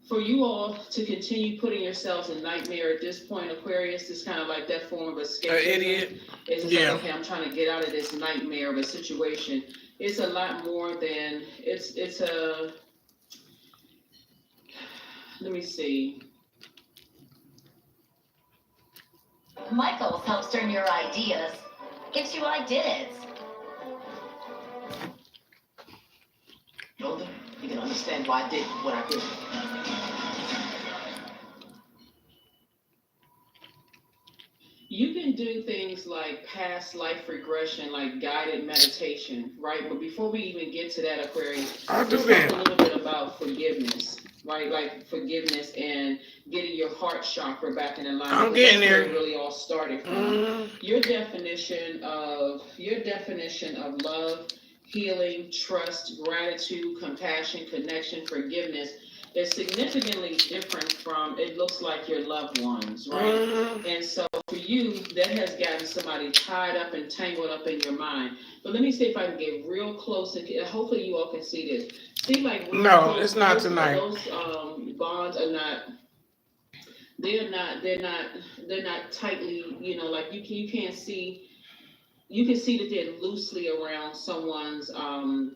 for you all to continue putting yourselves in nightmare at this point, Aquarius, is kind of like that form of escapism. Idiot. It's just Yeah. like, okay, I'm trying to get out of this nightmare of a situation. It's a lot more than, it's a, let me see. Michaels helps turn your ideas into ideas. Older, you can understand why I did what I did. You can do things like past life regression, like guided meditation, right? But before we even get to that, Aquarius, I'll do let's that. talk a little bit about forgiveness, right? Like forgiveness and getting your heart chakra back in alignment. I'm because getting that's where there. it really all started from. Mhm. Your definition of love, healing, trust, gratitude, compassion, connection, forgiveness is significantly different from, it looks like, your loved ones, right? Mhm. And so for you, that has gotten somebody tied up and tangled up in your mind. But let me see if I can get real close, and hopefully you all can see this. See, like, real No, close, it's not those- tonight. Those bonds are not. They're not tightly, like you can't see. You can see that they're loosely around someone's arms,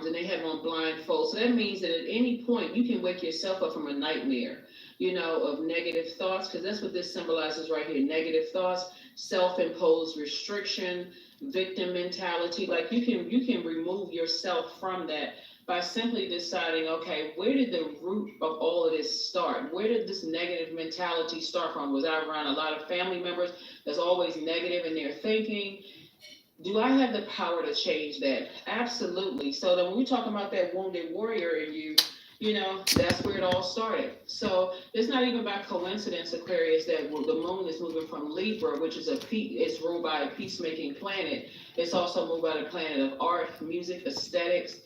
and they have on blindfold. So that means that at any point you can wake yourself up from a nightmare, of negative thoughts, because that's what this symbolizes right here: negative thoughts, self-imposed restriction, victim mentality. Like you can remove yourself from that by simply deciding, okay, where did the root of all of this start? Where did this negative mentality start from? Was I around a lot of family members that's always negative in their thinking? Do I have the power to change that? Absolutely. So then when we're talking about that wounded warrior in you, that's where it all started. So it's not even by coincidence, Aquarius, that the moon is moving from Libra, which is it's ruled by a peacemaking planet. It's also moved by the planet of art, music, aesthetics,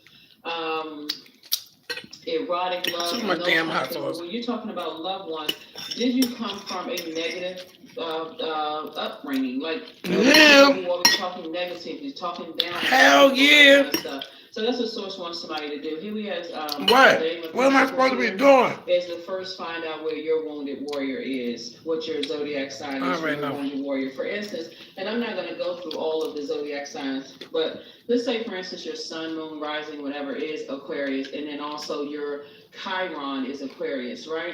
erotic love. Too and much those damn kinds of hot things. sauce. When you're talking about loved ones, did you come from a negative upbringing? Like, Yeah. you always talking negatively, talking down. Hell that yeah. kind of stuff. So that's what Source wants somebody to do. Here we have What? Dame of What am I Pentacles supposed to be here. doing? Is to first find out where your wounded warrior is, what your zodiac sign I is for already your know. wounded warrior. For instance, and I'm not going to go through all of the zodiac signs, but let's say, for instance, your sun, moon, rising, whatever is Aquarius, and then also your Chiron is Aquarius, right?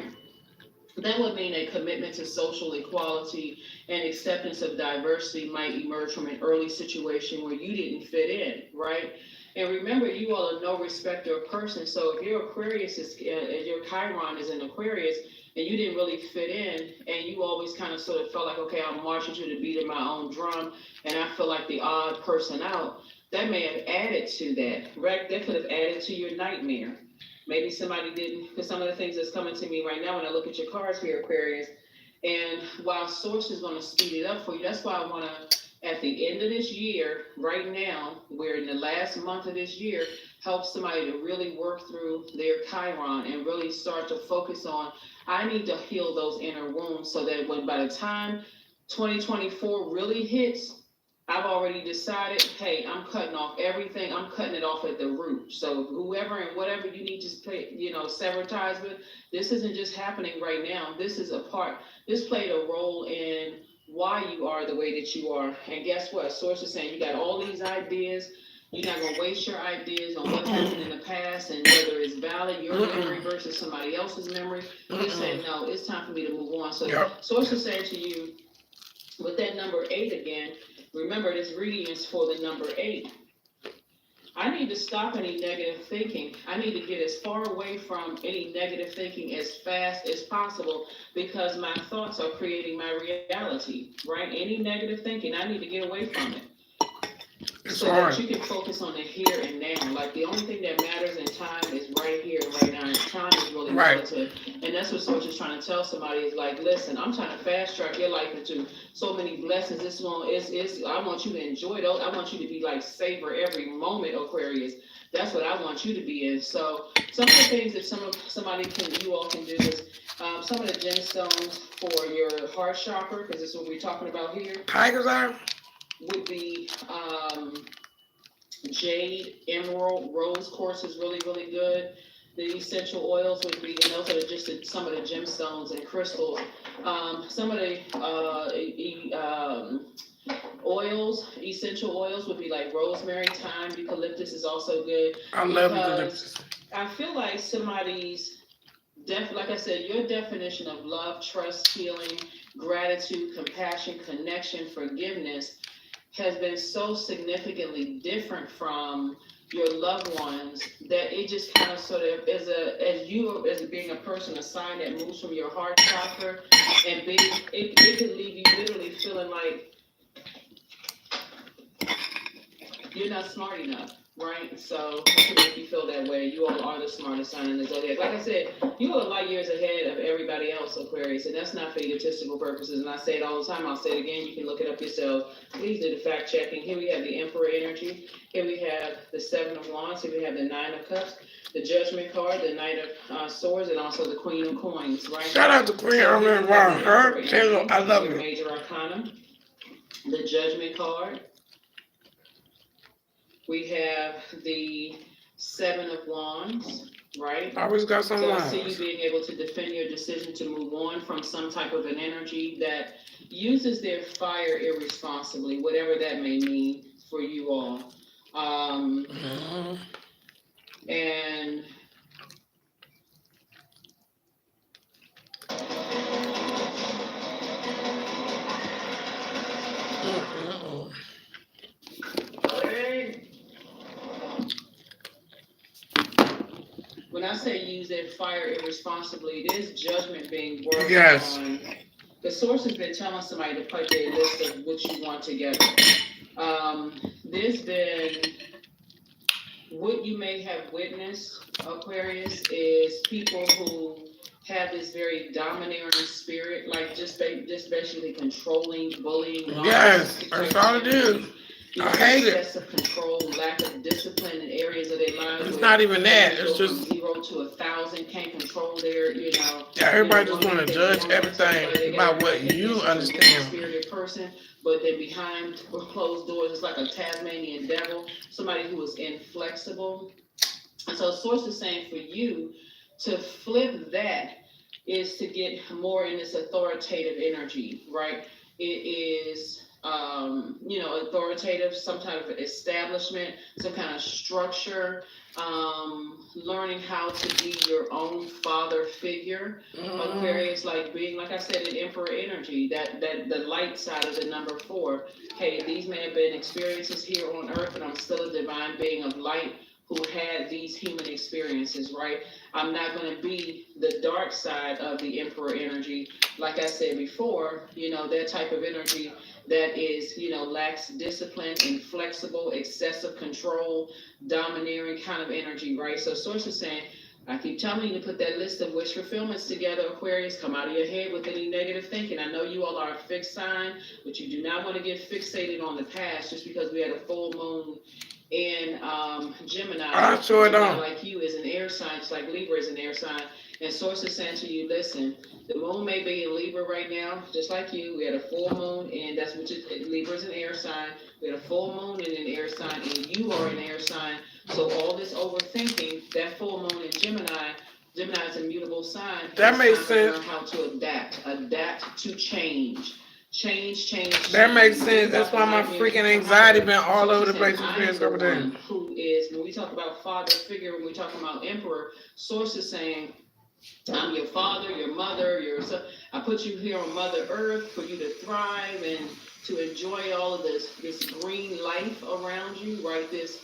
That would mean a commitment to social equality and acceptance of diversity might emerge from an early situation where you didn't fit in, right? And remember, you all are no respecter of person. So if your Aquarius your Chiron is in Aquarius, and you didn't really fit in, and you always kind of sort of felt like, okay, I'm marching to the beat of my own drum, and I feel like the odd person out, that may have added to that, right? That could have added to your nightmare. Maybe somebody didn't, because some of the things that's coming to me right now when I look at your cards here, Aquarius, and while Source is going to speed it up for you, that's why I want to, at the end of this year, right now, we're in the last month of this year, help somebody to really work through their Chiron and really start to focus on, I need to heal those inner wounds so that when by the time 2024 really hits, I've already decided, hey, I'm cutting off everything. I'm cutting it off at the root. So whoever and whatever you need to sever ties with, this isn't just happening right now. This played a role in why you are the way that you are. And guess what? Source is saying you got all these ideas. You're not going to waste your ideas on what happened in the past and whether it's valid, your memory versus somebody else's memory. You're saying, no, it's time for me to move on. So Source is saying to you, with that number 8 again, remember this reading is for the number 8. I need to stop any negative thinking. I need to get as far away from any negative thinking as fast as possible because my thoughts are creating my reality, right? Any negative thinking, I need to get away from it. It's So hard. that you can focus on the here and now. Like the only thing that matters in time is right here and right now. And time is really Right. relative. And that's what Source is trying to tell somebody is like, listen, I'm trying to fast track your life into so many blessings. This one is I want you to enjoy those. I want you to be like savor every moment, Aquarius. That's what I want you to be in. So some of the things that you all can do is some of the gemstones for your heart chakra, because this is what we're talking about here, Tiger's Eye? would be jade, emerald, rose quartz is really, really good. the essential oils would be, and those are just some of the gemstones and crystals. Some of the oils, essential oils would be like rosemary, thyme, eucalyptus is also good. I love Because eucalyptus. I feel like somebody's like I said, your definition of love, trust, healing, gratitude, compassion, connection, forgiveness has been so significantly different from your loved ones that it just kind of sort of as being a person, a sign that moves from your heart chakra, and it could leave you literally feeling like you're not smart enough, right? So it can make you feel that way. You all are the smartest sign in the zodiac. Like I said, you are light years ahead of everybody else, Aquarius, and that's not for egotistical purposes. And I say it all the time. I'll say it again. You can look it up yourself. Please do the fact checking. Here we have the Emperor energy. Here we have the Seven of Wands. Here we have the Nine of Cups, the Judgment card, the Knight of Swords, and also the Queen of Coins, right? Shout out to Queen. I mean, wow, her, Taylor, I love Your her. Major Arcana, the Judgment card. We have the Seven of Wands, right? I always got some So I see you lines. being able to defend your decision to move on from some type of an energy that uses their fire irresponsibly, whatever that may mean for you all. And when I say use their fire irresponsibly, it is judgment being worked Yes. on. The source has been telling somebody to put their list of what you want together. There's been, what you may have witnessed, Aquarius, is people who have this very domineering spirit, like just basically controlling, bullying. Yes, that's all it is. I hate it. Excessive control, lack of discipline in areas of their lives. It's where not even that. they It's go just from 0 to 1,000, can't control their, everybody just want to judge everything about what you understand. Spirited person, but then behind closed doors, it's like a Tasmanian devil, somebody who is inflexible. And so source is saying for you to flip that is to get more in this authoritative energy, right? It is authoritative, some type of establishment, some kind of structure, learning how to be your own father figure. Aquarius, like being, like I said, an emperor energy, that the light side of the number 4. Hey, these may have been experiences here on earth, but I'm still a divine being of light who had these human experiences, right? I'm not going to be the dark side of the emperor energy. Like I said before, that type of energy that is, lacks discipline, inflexible, excessive control, domineering kind of energy, right? So source is saying, I keep telling you to put that list of wish fulfillments together, Aquarius. Come out of your head with any negative thinking. I know you all are a fixed sign, but you do not want to get fixated on the past just because we had a full moon in Gemini. I sure Gemini, don't. like you, is an air sign, just like Libra is an air sign. And source is saying to you, listen, the moon may be in Libra right now, just like you. We had a full moon, and that's what Libra is an air sign. We had a full moon in an air sign, and you are an air sign. So all this overthinking, that full moon in Gemini is a mutable sign. That makes It's time to sense. learn how to adapt to change. Change. That makes sense. That's why my freaking anxiety been all over the place I'm for this the couple days. one who is, when we talk about father figure, when we talk about emperor, source is saying, I'm your father, your mother, your son. I put you here on Mother Earth for you to thrive and to enjoy all of this green life around you, right? This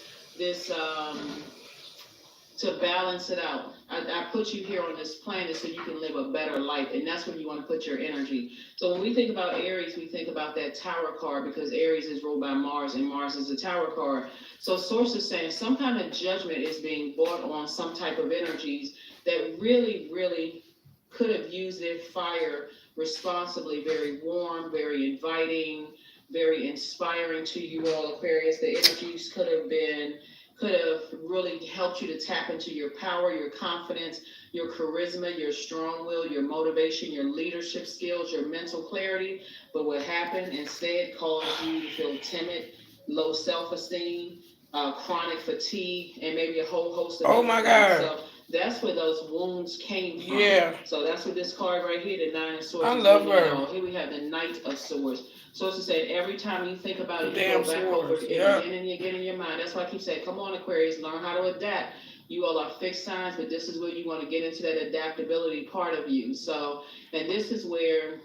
to balance it out. I put you here on this planet so you can live a better life, and that's where you want to put your energy. So when we think about Aries, we think about that Tower card because Aries is ruled by Mars, and Mars is a Tower card. So source is saying some kind of judgment is being brought on some type of energies that really, really could have used their fire responsibly, very warm, very inviting, very inspiring to you all, Aquarius. The energies could have really helped you to tap into your power, your confidence, your charisma, your strong will, your motivation, your leadership skills, your mental clarity. But what happened instead caused you to feel timid, low self-esteem, chronic fatigue, and maybe a whole host of Oh my God. That's where those wounds came from. Yeah. So that's what this card right here, the Nine of Swords. I is love letting you her. know. Here we have the Knight of Swords. So it's to say every time you think about it, you Damn go back over swords, it yeah. again and again in your mind. That's why I keep saying, come on, Aquarius, learn how to adapt. You all are fixed signs, but this is where you want to get into that adaptability part of you. So, and this is where,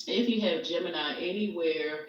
if you have Gemini anywhere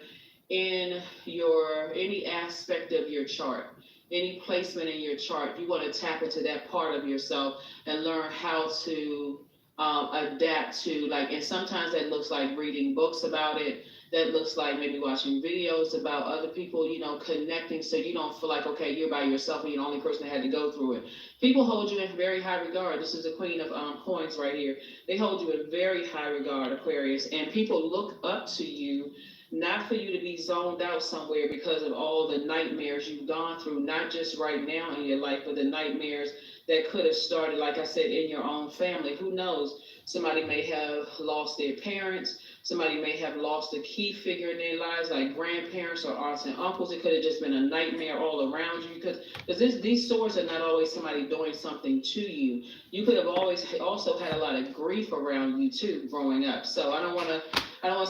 in any aspect of your chart, any placement in your chart, you want to tap into that part of yourself and learn how to adapt to, like, and sometimes that looks like reading books about it. That looks like maybe watching videos about other people, connecting, so you don't feel like, okay, you're by yourself and you're the only person that had to go through it. People hold you in very high regard. This is the Queen of Coins right here. They hold you in very high regard, Aquarius, and people look up to you, not for you to be zoned out somewhere because of all the nightmares you've gone through, not just right now in your life, but the nightmares that could have started, like I said, in your own family. Who knows? Somebody may have lost their parents. Somebody may have lost a key figure in their lives, like grandparents or aunts and uncles. It could have just been a nightmare all around you, because these swords are not always somebody doing something to you. You could have always also had a lot of grief around you too, growing up. So I don't want to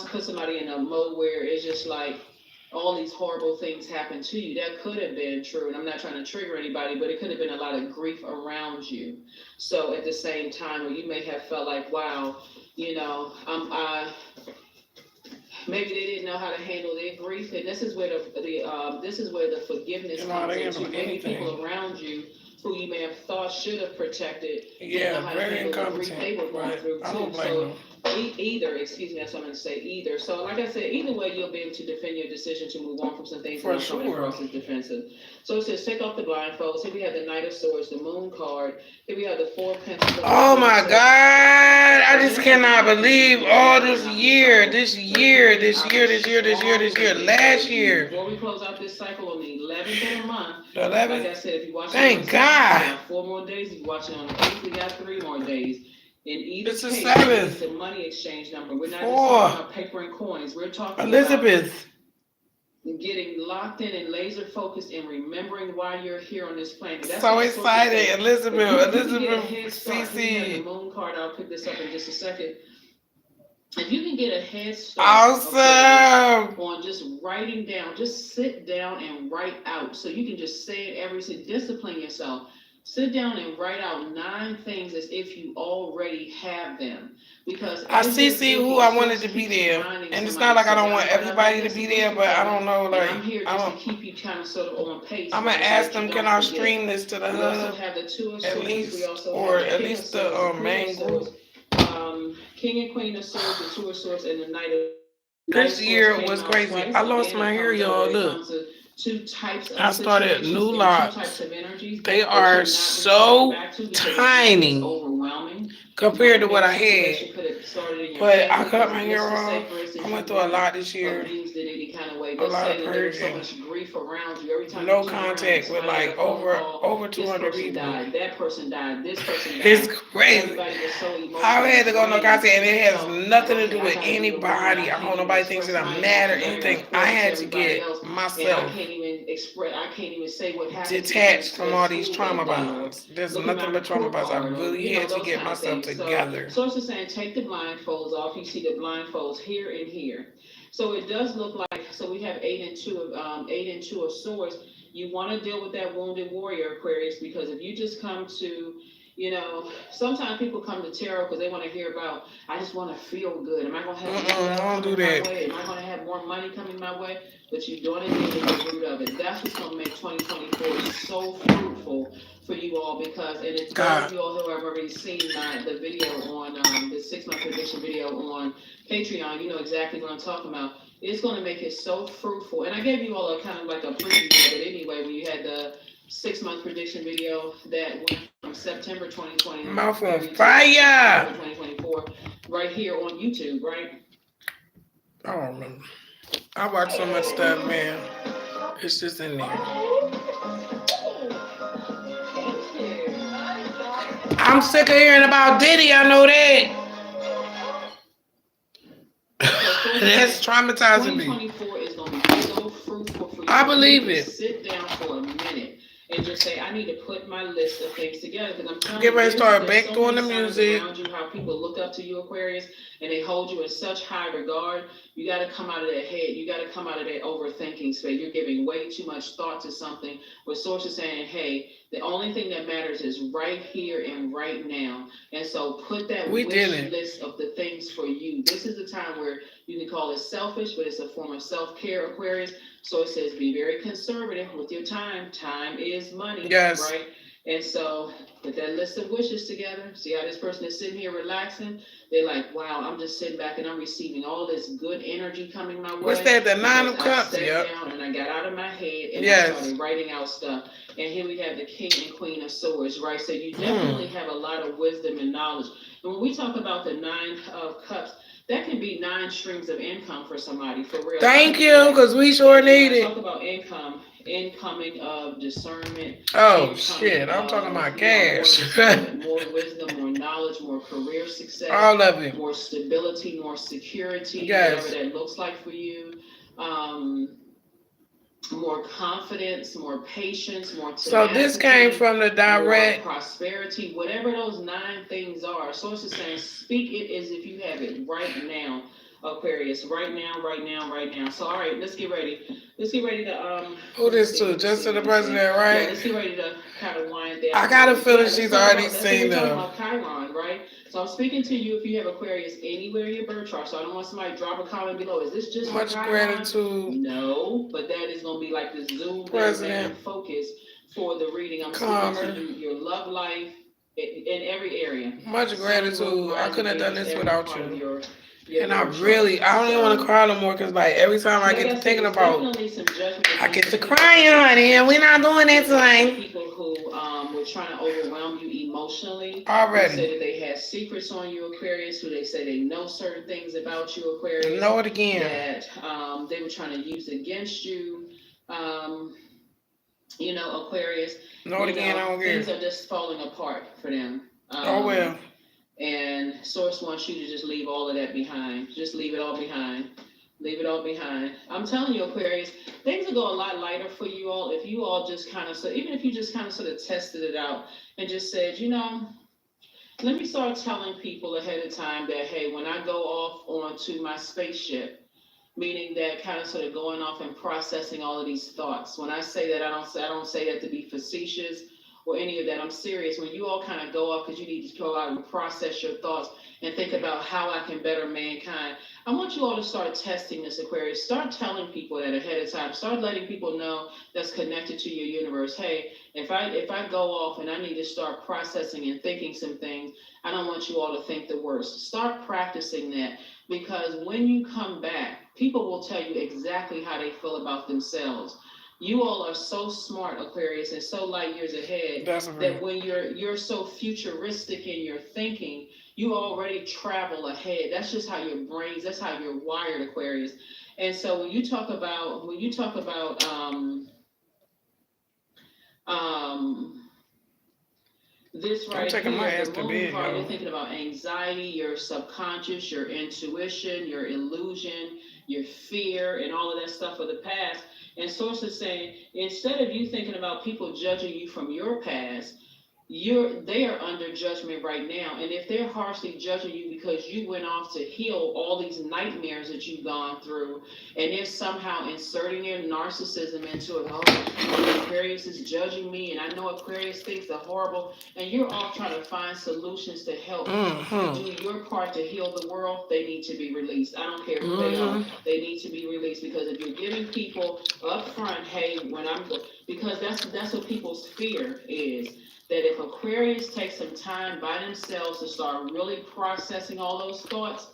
put somebody in a mode where it's just like all these horrible things happen to you. That could have been true, and I'm not trying to trigger anybody, but it could have been a lot of grief around you. So at the same time, where you may have felt like, wow, maybe they didn't know how to handle their grief, and this is where the forgiveness comes into. Maybe people around you who you may have thought should have protected, Yeah, know how to very handle the grief incompetent. they were going Right. through I don't too. blame So them. either, excuse me, that's what I'm going to say, either. So like I said, either way, you'll be able to defend your decision to move on from some things For that are coming sure. across as defensive. So it says, take off the blindfolds. Here we have the Knight of Swords, the Moon card. Here we have the Four of Pentacles. Oh my God! I just cannot believe all this year. Last year. Before we close out this cycle on the 11th of the month, The like 11th. I said, if you watch Thank it on the God. 7th, we got 4 more days. If you watch it on the 8th, we got 3 more days. In either It's the case, 7th. it's the money exchange number. We're not just 4. talking about paper and coins. We're talking Elizabeth. about getting locked in and laser focused and remembering why you're here on this planet. That's So what I'm supposed to say. excited. Elizabeth. If you can get a head start, we have the CC. Moon card. I'll pick this up in just a second. If you can get a head start, Awesome. on just writing down, just sit down and write out. So you can just say it discipline yourself. Sit down and write out 9 things as if you already have them. Because I see who I wanted to be there. And it's not like I don't want everybody to be there, but I don't know, like, I'm here just to keep you kind of sort of on pace. I'm going to ask them, can I stream this to the We also hub? have the Two of At Swords. least, We also or have the at King least of Swords, the Queen main of Swords, group. King and Queen of Swords, the Two of Swords, and the Knight of This year was crazy. I lost my hair, y'all. Look. Two types of I started situations new and locks. 2 types of energies They that are you're not so referring back to because it's tiny overwhelming. compared to what I had. Situation could have started in your But family, I cut my because hair let's just say, off. for instance, I went you through a were lot this year. abused in any kind of way. A Let's lot say of that there was so purging. much grief around you. Every time No you turn around, contact with somebody like got a phone call, over 200 this person people. died, that person died, this person died. It's crazy. Everybody was so emotional. I had to go no contact, and it has So, nothing to okay, do I with gotta do it anybody. right. I don't want nobody thinks that I'm mad or anything. I had to get and I myself can't even express, I can't even say what happened to me detached from all these because trauma who they were. bonds. There's Looking nothing around but the trauma court bonds. I card, really you know, had to those get kind of myself things. together. So it's just saying, take the blindfolds off. You see the blindfolds here and here. So it does look like, so we have 8 and 2 of Swords. You want to deal with that wounded warrior, Aquarius, because if you just come to, sometimes people come to tarot because they want to hear about, I just want to feel good. Am I going to have more don't coming do my that. way? Am I going to have more money coming my way? But you're doing it in the root of it. That's what's going to make 2024 so fruitful for you all, because, and it's God. those of you all who have already seen the video on the 6-month prediction video on Patreon, you know exactly what I'm talking about. It's going to make it so fruitful. And I gave you all a kind of like a preview of it anyway, when you had the 6-month prediction video that went from September 2020. Mouth on fire. 2024, right here on YouTube, right? I don't remember. I watch so much stuff, man. It's just in there. I'm sick of hearing about Diddy. I know that. That's traumatizing me. 2024 is going to be so fruitful for you. I believe it. Sit down for a minute and just say, I need to put my list of things together, because I'm telling Get you, ready to start there's back so doing many the signs music. around you, how people look up to you, Aquarius, and they hold you in such high regard. You got to come out of that head. You got to come out of that overthinking space. You're giving way too much thought to something, with sources saying, hey, the only thing that matters is right here and right now. And so put that We wish did it. list of the things for you. This is the time where you can call it selfish, but it's a form of self-care, Aquarius. So it says be very conservative with your time. Time is money, Yes. right? And so put that list of wishes together. See how this person is sitting here relaxing? They're like, wow, I'm just sitting back and I'm receiving all this good energy coming my way. What's that? The Nine of Because Cups. I sat Yep. down and I got out of my head and Yes. I started writing out stuff. And here we have the King and Queen of Swords, right? So you definitely have a lot of wisdom and knowledge. And when we talk about the Nine of Cups, that can be 9 streams of income for somebody, for real. Thank you, because we sure need When I it. talk about incoming of discernment. Oh, incoming shit. I'm talking of, about more cash. discernment, more wisdom, more knowledge, more career success. All of it. More stability, more security, Yes. whatever that looks like for you. More confidence, more patience, more tenacity. So this came from the more direct. prosperity, whatever those 9 things are. Source is saying, speak it as if you have it right now, Aquarius. Right now, right now, right now. So all right, let's get ready. Let's get ready to Who this to? Just to the president, Yeah, right? let's get ready to kind of wind down. I got a feeling let's she's talk already about- seen We're talking them. about Chiron, right? So I'm speaking to you if you have Aquarius anywhere in your birth chart. So I don't want somebody to drop a comment below. Is this just for Much Chiron? gratitude. No, but that is gonna be like the Zoom President. focus for the reading. I'm Calmer. speaking to you, your love life in every area. Much gratitude. I couldn't have done this without Every part of you. your And I birth really, chart. I don't even want to cry no more, because like every time I Like get to said, thinking there's about, definitely some judgment I get to against crying, honey, and we're not doing that tonight. people who were trying to overwhelm you emotionally. Already. They said that they had secrets on you, Aquarius, who they say they know certain things about you, Aquarius. Know it again. That they were trying to use against you. Aquarius. Know it again, I don't care. Things are just falling apart for them. Oh well. And Source wants you to just leave all of that behind. Just leave it all behind. Leave it all behind. I'm telling you, Aquarius, things will go a lot lighter for you all if you all just kind of, so even if you just kind of sort of tested it out and just said, let me start telling people ahead of time that, hey, when I go off onto my spaceship, meaning that kind of sort of going off and processing all of these thoughts. When I say that, I don't say that to be facetious or any of that. I'm serious. When you all kind of go off, because you need to go out and process your thoughts and think about how I can better mankind. I want you all to start testing this, Aquarius. Start telling people that ahead of time. Start letting people know that's connected to your universe. Hey, if I go off and I need to start processing and thinking some things, I don't want you all to think the worst. Start practicing that, because when you come back, people will tell you exactly how they feel about themselves. You all are so smart, Aquarius, and so light years ahead that when you're so futuristic in your thinking, you already travel ahead. That's just how your brains, that's how you're wired, Aquarius. And so when you talk about this right taking here, my ass the to moon bed, card, y'all. you're thinking about anxiety, your subconscious, your intuition, your illusion, your fear, and all of that stuff of the past. And Source is saying, instead of you thinking about people judging you from your past, they are under judgment right now. And if they're harshly judging you because you went off to heal all these nightmares that you've gone through, and they're somehow inserting their narcissism into it, Aquarius is judging me, and I know Aquarius thinks they're horrible, and you're all trying to find solutions to help you do your part to heal the world, they need to be released. I don't care who they are, they need to be released, because if you're giving people up front, hey, because that's what people's fear is. That if Aquarius takes some time by themselves to start really processing all those thoughts,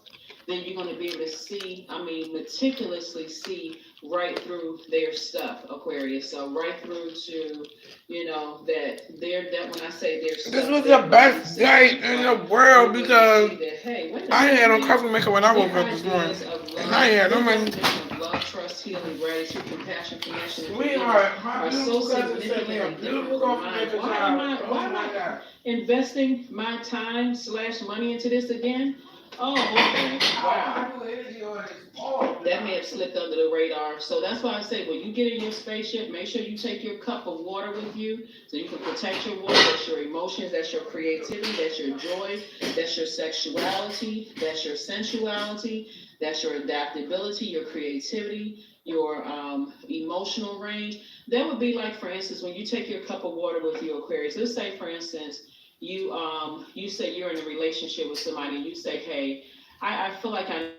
then you're going to be able to meticulously see right through their stuff, Aquarius. So right through to, that when I say their stuff. This was the best day in the world, because I had on coffee maker when I woke up this morning. And I had no money. Love, trust, healing, gratitude, compassion, connection, and Sweetheart, my are so beautiful cousin sent me a significant. beautiful coffee maker. Why am I investing my time / money into this again? Oh, okay. Wow. I knew energy on his palm. That may have slipped under the radar. So that's why I say when you get in your spaceship, make sure you take your cup of water with you so you can protect your water. That's your emotions, that's your creativity, that's your joy, that's your sexuality, that's your sensuality, that's your adaptability, your creativity, your emotional range. That would be like, for instance, when you take your cup of water with you, Aquarius. Let's say, for instance, you say you're in a relationship with somebody and you say, hey, I feel like I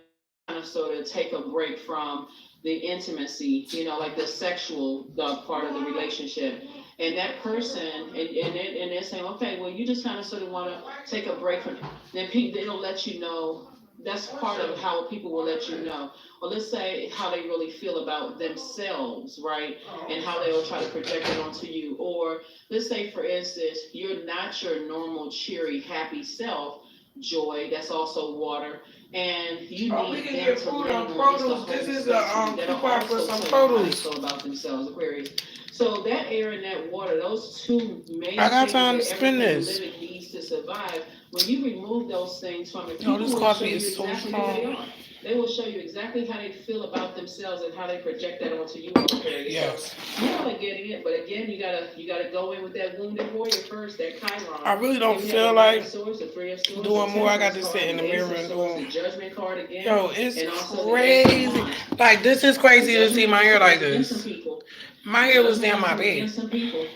kind of sort of take a break from the intimacy, like the sexual part of the relationship. And that person, and they're saying, okay, well, you just kind of sort of want to take a break from, then they'll let you know. That's part of how people will let you know. Or let's say how they really feel about themselves, right? And how they will try to project it onto you. Or let's say, for instance, you're not your normal, cheery, happy self, Joy, that's also water. And you need we can them get to food lean on on produce. this This is the a whole space coupon for that'll some also tell you how they produce. feel about themselves, Aquarius. So that air and that water, those two main I got things time that to spend everything this. living needs to survive, when you remove those things from it, No, people this will coffee show you is so exactly who they strong. are. They will show you exactly how they feel about themselves and how they project that onto you, Aquarius. Yes. So you are getting it, but again, you gotta go in with that wounded warrior first, that Chiron. I really don't Then we have feel the Knight like of Swords, the Three of Swords, doing the more. I got to Temperance sit card, in the the Ace mirror of and Swords, do. the Judgment card again, Yo, it's and also the Ace of crazy. Wands. Like, this is crazy to see Judgment my hair like is against this. some people. My hair was Judgment down my is bed. against some people.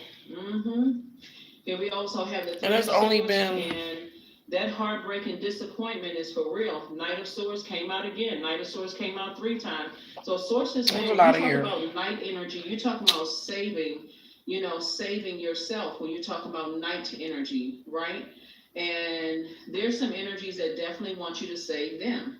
Here we also have the Three And of it's only Swords, been. and that heartbreaking disappointment is for real. Knight of Swords came out again. Knight of Swords came out 3 times. So sources, That's man, a when lot you of talk hair. about night energy, you're talking about saving, saving yourself when you're talking about night energy, right? And there's some energies that definitely want you to save them.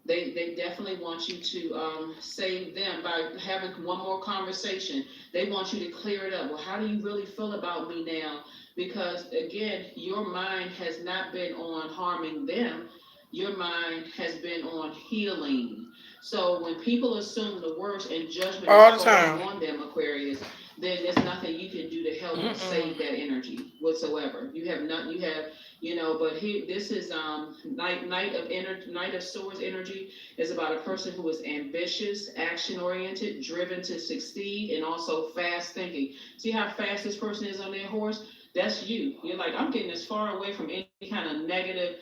They definitely want you to save them by having one more conversation. They want you to clear it up. Well, how do you really feel about me now? Because again, your mind has not been on harming them. Your mind has been on healing. So when people assume the worst and judgment All the is falling time. on them, Aquarius, then there's nothing you can do to help save that energy whatsoever. You have nothing. You have, but here, this is Knight of Swords energy is about a person who is ambitious, action oriented, driven to succeed, and also fast thinking. See how fast this person is on their horse? That's you. You're like, I'm getting as far away from any kind of negative,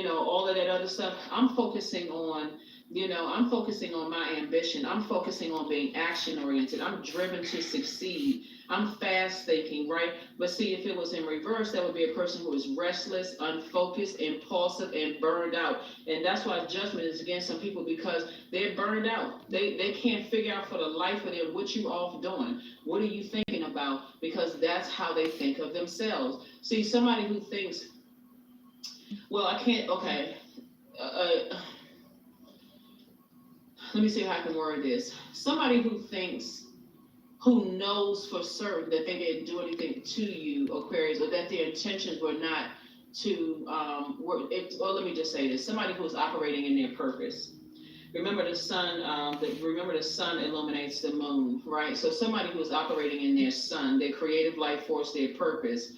all of that other stuff. I'm focusing on my ambition. I'm focusing on being action oriented. I'm driven to succeed. I'm fast thinking, right? But see, if it was in reverse, that would be a person who is restless, unfocused, impulsive, and burned out. And that's why judgment is against some people, because they're burned out. They can't figure out for the life of them what you off doing. What are you thinking about? Because that's how they think of themselves. See, somebody who thinks, well, I can't, okay. Let me see how I can word this. Somebody who knows for certain that they didn't do anything to you, Aquarius, or that their intentions were not to, or let me just say this, somebody who's operating in their purpose. Remember the sun illuminates the moon, right? So somebody who's operating in their sun, their creative life force, their purpose,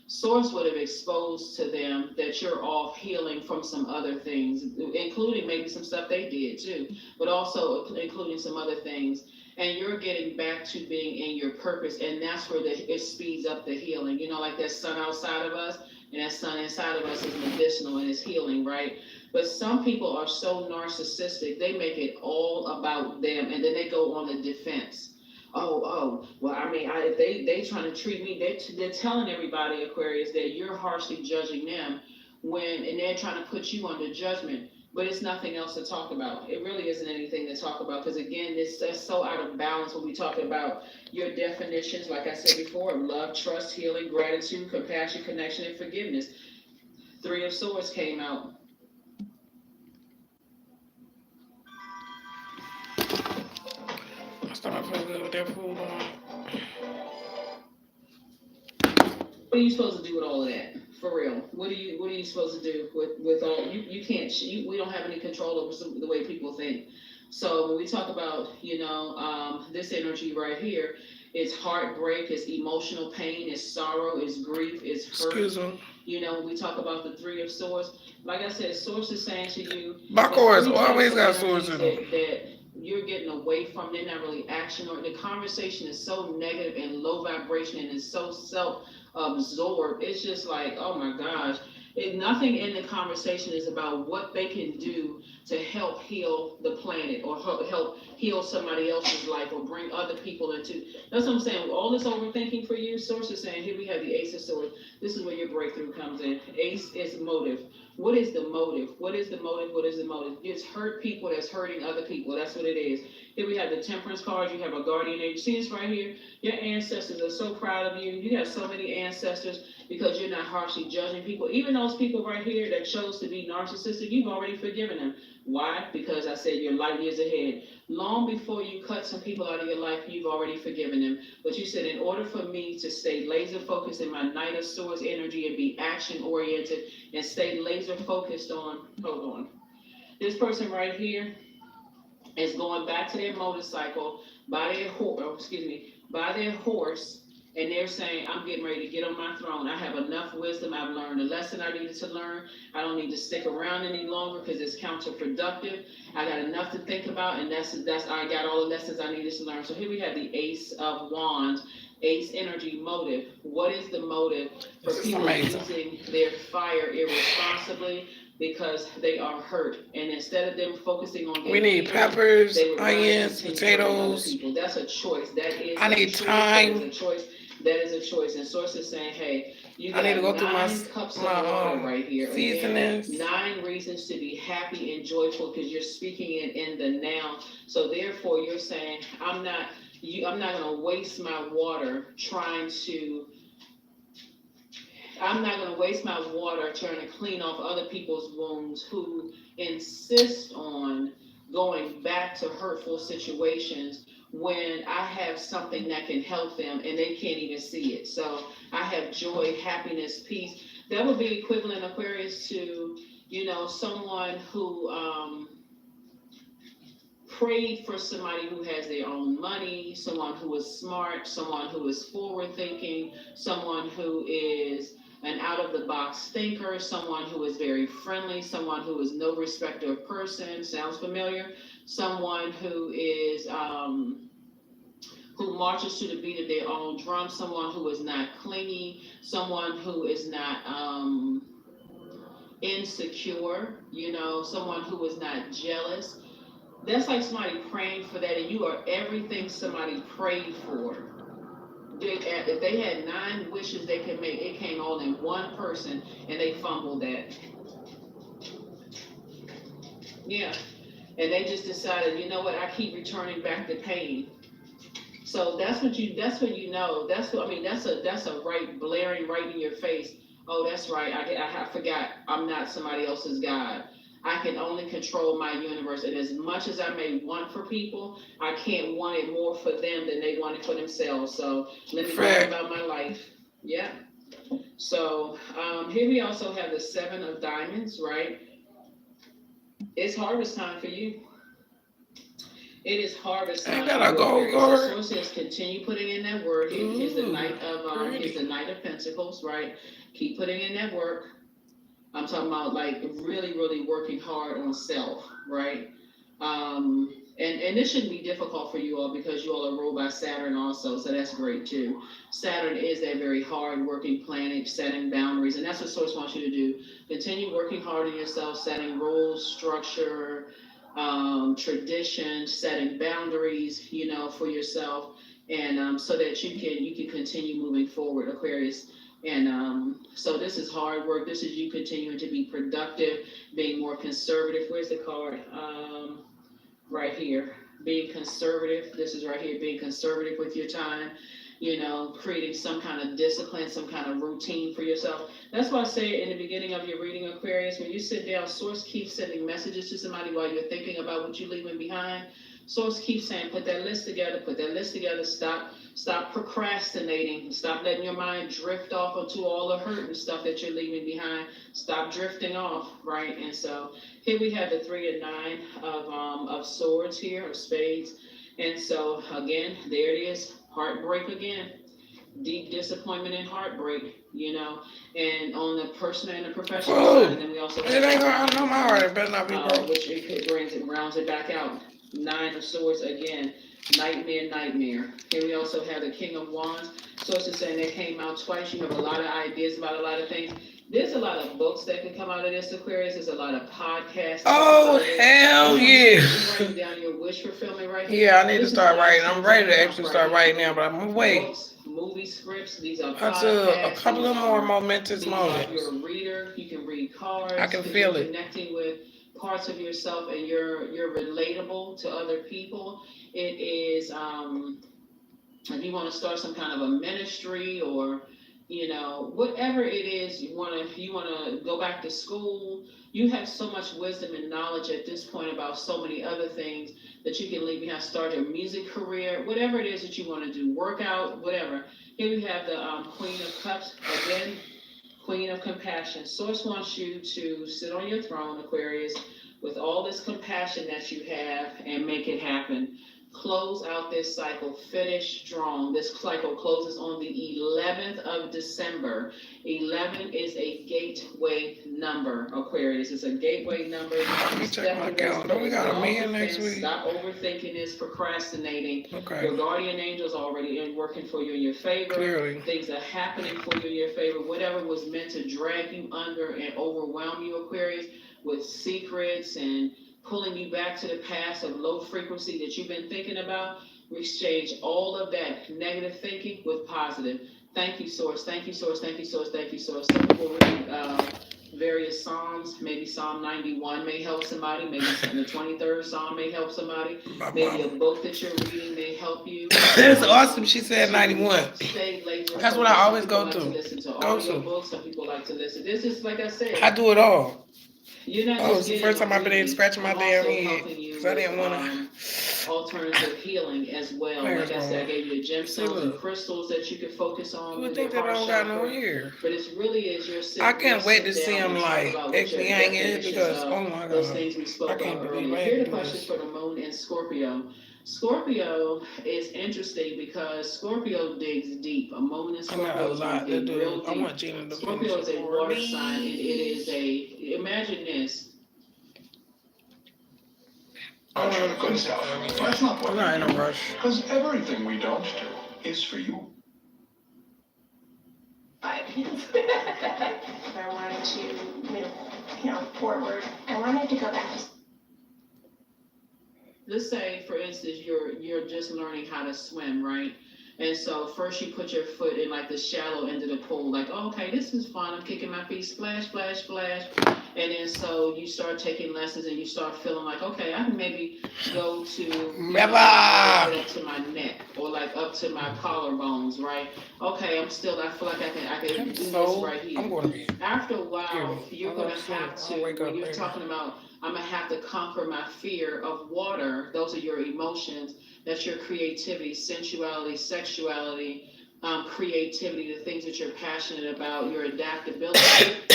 Source would have exposed to them that you're off healing from some other things, including maybe some stuff they did too, but also including some other things. And you're getting back to being in your purpose, and that's where it speeds up the healing. Like that sun outside of us, and that sun inside of us is medicinal and is healing, right? But some people are so narcissistic, they make it all about them, and then they go on the defense. Well, I mean, if they trying to treat me, they're telling everybody, Aquarius, that you're harshly judging them and they're trying to put you under judgment, but it's nothing else to talk about. It really isn't anything to talk about, because again, that's so out of balance when we talk about your definitions, like I said before, love, trust, healing, gratitude, compassion, connection, and forgiveness. Three of Swords came out. My stomach feels good with that food on. What are you supposed to do with all of that? For real, what are you supposed to do with all? You can't. We don't have any control over the way people think. So when we talk about, this energy right here, it's heartbreak, it's emotional pain, it's sorrow, it's grief, it's hurt. Excuse me. When we talk about the Three of Swords, like I said, Source is saying to you, Buck horse always got swords in them. that you're getting away from. They're not really action or the conversation is so negative and low vibration and is so self-absorbed. It's just like, oh my gosh. Nothing in the conversation is about what they can do to help heal the planet or help heal somebody else's life or bring other people into. That's what I'm saying. All this overthinking for you, Source is saying, here we have the Ace of Swords. This is where your breakthrough comes in. Ace is motive. What is the motive? What is the motive? What is the motive? It's hurt people that's hurting other people. That's what it is. Here we have the Temperance card. You have a guardian angel. See this right here? Your ancestors are so proud of you. You have so many ancestors because you're not harshly judging people. Even those people right here that chose to be narcissistic, you've already forgiven them. Why? Because I said you're light years ahead. Long before you cut some people out of your life, you've already forgiven them. But you said, in order for me to stay laser focused in my Knight of Swords energy and be action oriented and stay laser focused on, hold on. This person right here is going back to their motorcycle by their horse, and they're saying, I'm getting ready to get on my throne. I have enough wisdom. I've learned the lesson I needed to learn. I don't need to stick around any longer because it's counterproductive. I got enough to think about, and that's I got all the lessons I needed to learn. So here we have the Ace of Wands, Ace energy motive. What is the motive for people using their fire irresponsibly? Because they are hurt, and instead of them focusing on we need peppers, onions, potatoes. That's a choice. That is. I need time. That is a choice. That is a choice. And Source is saying, hey, you got I need to go through 9 cups of water right here. Seasonings. Again, 9 reasons to be happy and joyful because you're speaking it in the now. So therefore, you're saying, I'm not going to waste my water trying to clean off other people's wounds who insist on going back to hurtful situations when I have something that can help them and they can't even see it. So I have joy, happiness, peace. That would be equivalent, Aquarius, to, someone who prayed for somebody who has their own money, someone who is smart, someone who is forward thinking, someone who is an out-of-the-box thinker, someone who is very friendly, someone who is no respecter of person, sounds familiar? Someone who is, who marches to the beat of their own drum, someone who is not clingy, someone who is not insecure, someone who is not jealous. That's like somebody praying for that, and you are everything somebody prayed for. If they had 9 wishes they could make, it came all in one person, and they fumbled that. Yeah, and they just decided, you know what? I keep returning back to pain. So that's when you know. That's a right blaring right in your face. Oh, that's right. I forgot. I'm not somebody else's God. I can only control my universe. And as much as I may want for people, I can't want it more for them than they want it for themselves. So let me talk about my life. Yeah. So here we also have the 7 of Diamonds, right? It's harvest time for you. It is harvest time. I gotta go, Lord. Source says continue putting in that work. Here's the Knight of Pentacles, right? Keep putting in that work. I'm talking about like really, really working hard on self, right? And this shouldn't be difficult for you all because you all are ruled by Saturn also, so that's great too. Saturn is a very hard working planet, setting boundaries, and that's what Source wants you to do. Continue working hard on yourself, setting rules, structure, tradition, setting boundaries, for yourself, and so that you can continue moving forward, Aquarius. And so this is hard work. This is you continuing to be productive, being more conservative. Where's the card? Right here. Being conservative. This is right here. Being conservative with your time. Creating some kind of discipline, some kind of routine for yourself. That's why I say in the beginning of your reading, Aquarius, when you sit down, Source keeps sending messages to somebody while you're thinking about what you're leaving behind. Source keeps saying, put that list together, stop Stop procrastinating. Stop letting your mind drift off into all the hurt and stuff that you're leaving behind. Stop drifting off, right? And so here we have the 3 and 9 of swords here, of spades. And so again, there it is, heartbreak again. Deep disappointment and heartbreak, you know, and on the personal and the professional side, and then we also It ain't gonna, I know my heart, it better not be broke. which it rounds it back out. 9 of swords again, nightmare. Here we also have the King of Wands. Sources saying they came out twice. You have a lot of ideas about a lot of things. There's a lot of books that can come out of this, Aquarius. There's a lot of podcasts. Oh, hell yeah. Writing down your wish fulfillment right here. Yeah, I need to start writing. I'm ready to actually start writing now, but I'm gonna wait Books, movie scripts, these are until a podcasts, couple of these more are- momentous these are- moments. You're a reader, you can read cards. I can because feel you're it. Connecting with parts of yourself and you're relatable to other people. It is, if you want to start some kind of a ministry or, you know, whatever it is you want to go back to school. You have so much wisdom and knowledge at this point about so many other things that you can leave behind. Start your music career, whatever it is that you want to do, workout, whatever. Here we have the Queen of Cups again, Queen of Compassion. Source wants you to sit on your throne, Aquarius, with all this compassion that you have and make it happen. Close out this cycle, finish strong. This cycle closes on the 11th of December. 11 is a gateway number, Aquarius. It's a gateway number. Let me check my calendar. We got a meeting next week. Stop overthinking this, procrastinating. Okay, Your guardian angel's already in working for you in your favor. clearly. Things are happening for you in your favor. Whatever was meant to drag you under and overwhelm you, Aquarius, with secrets and pulling you back to the past of low frequency that you've been thinking about, exchange all of that negative thinking with positive. Thank you, Source. Thank you, Source. Thank you, Source. Thank you, Source. Some people read various Psalms. Maybe Psalm 91 may help somebody. Maybe the 23rd Psalm may help somebody. My Maybe a mom. book that you're reading may help you. That's awesome. She said 91. Stay laser That's what I focused. always Some go people to. like listen to Go audio to. books. Some people like to listen. This is, like I said, I do it all. you're not Oh, just it's the getting first time a I've been able to reading. scratch my I'm damn also head. helping you 'Cause I didn't with, wanna. alternative healing as well. Where's Like I said, I mine? gave you See, gemstones and look. crystals that you can focus on. You would with think your that I heart don't got no chakra. hair. But it's really is your I can't wait to sit see down him and talk like about what your actually hang it definitions because of oh my those god. things we I spoke can't of believe earlier. I Here are had the to do questions this. for the moon and Scorpio. Scorpio is interesting because Scorpio digs deep. A moon in I got Scorpio a is going lot to to dig do. real I deep. want Gina to finish Scorpio is it a for water sign, and it is me. imagine this. I want her to finish it for me. That's not I'm what not in a rush. Because everything we don't do is for you. 5 minutes. I wanted to move, forward. I wanted to go back to Let's say, for instance, you're just learning how to swim, right? And so first you put your foot in like the shallow end of the pool, like, oh, okay, this is fun. I'm kicking my feet, splash, splash, splash. And then so you start taking lessons and you start feeling like, okay, I can maybe go to Never. right up to my neck or like up to my collarbones, right? Okay, I feel like I can do this right here. I'm going to be. After a while, Here, you're I'll gonna sleep. have I'll to, wake when up you're later. talking about, I'm gonna have to conquer my fear of water. Those are your emotions. That's your creativity, sensuality, sexuality, creativity, the things that you're passionate about, your adaptability.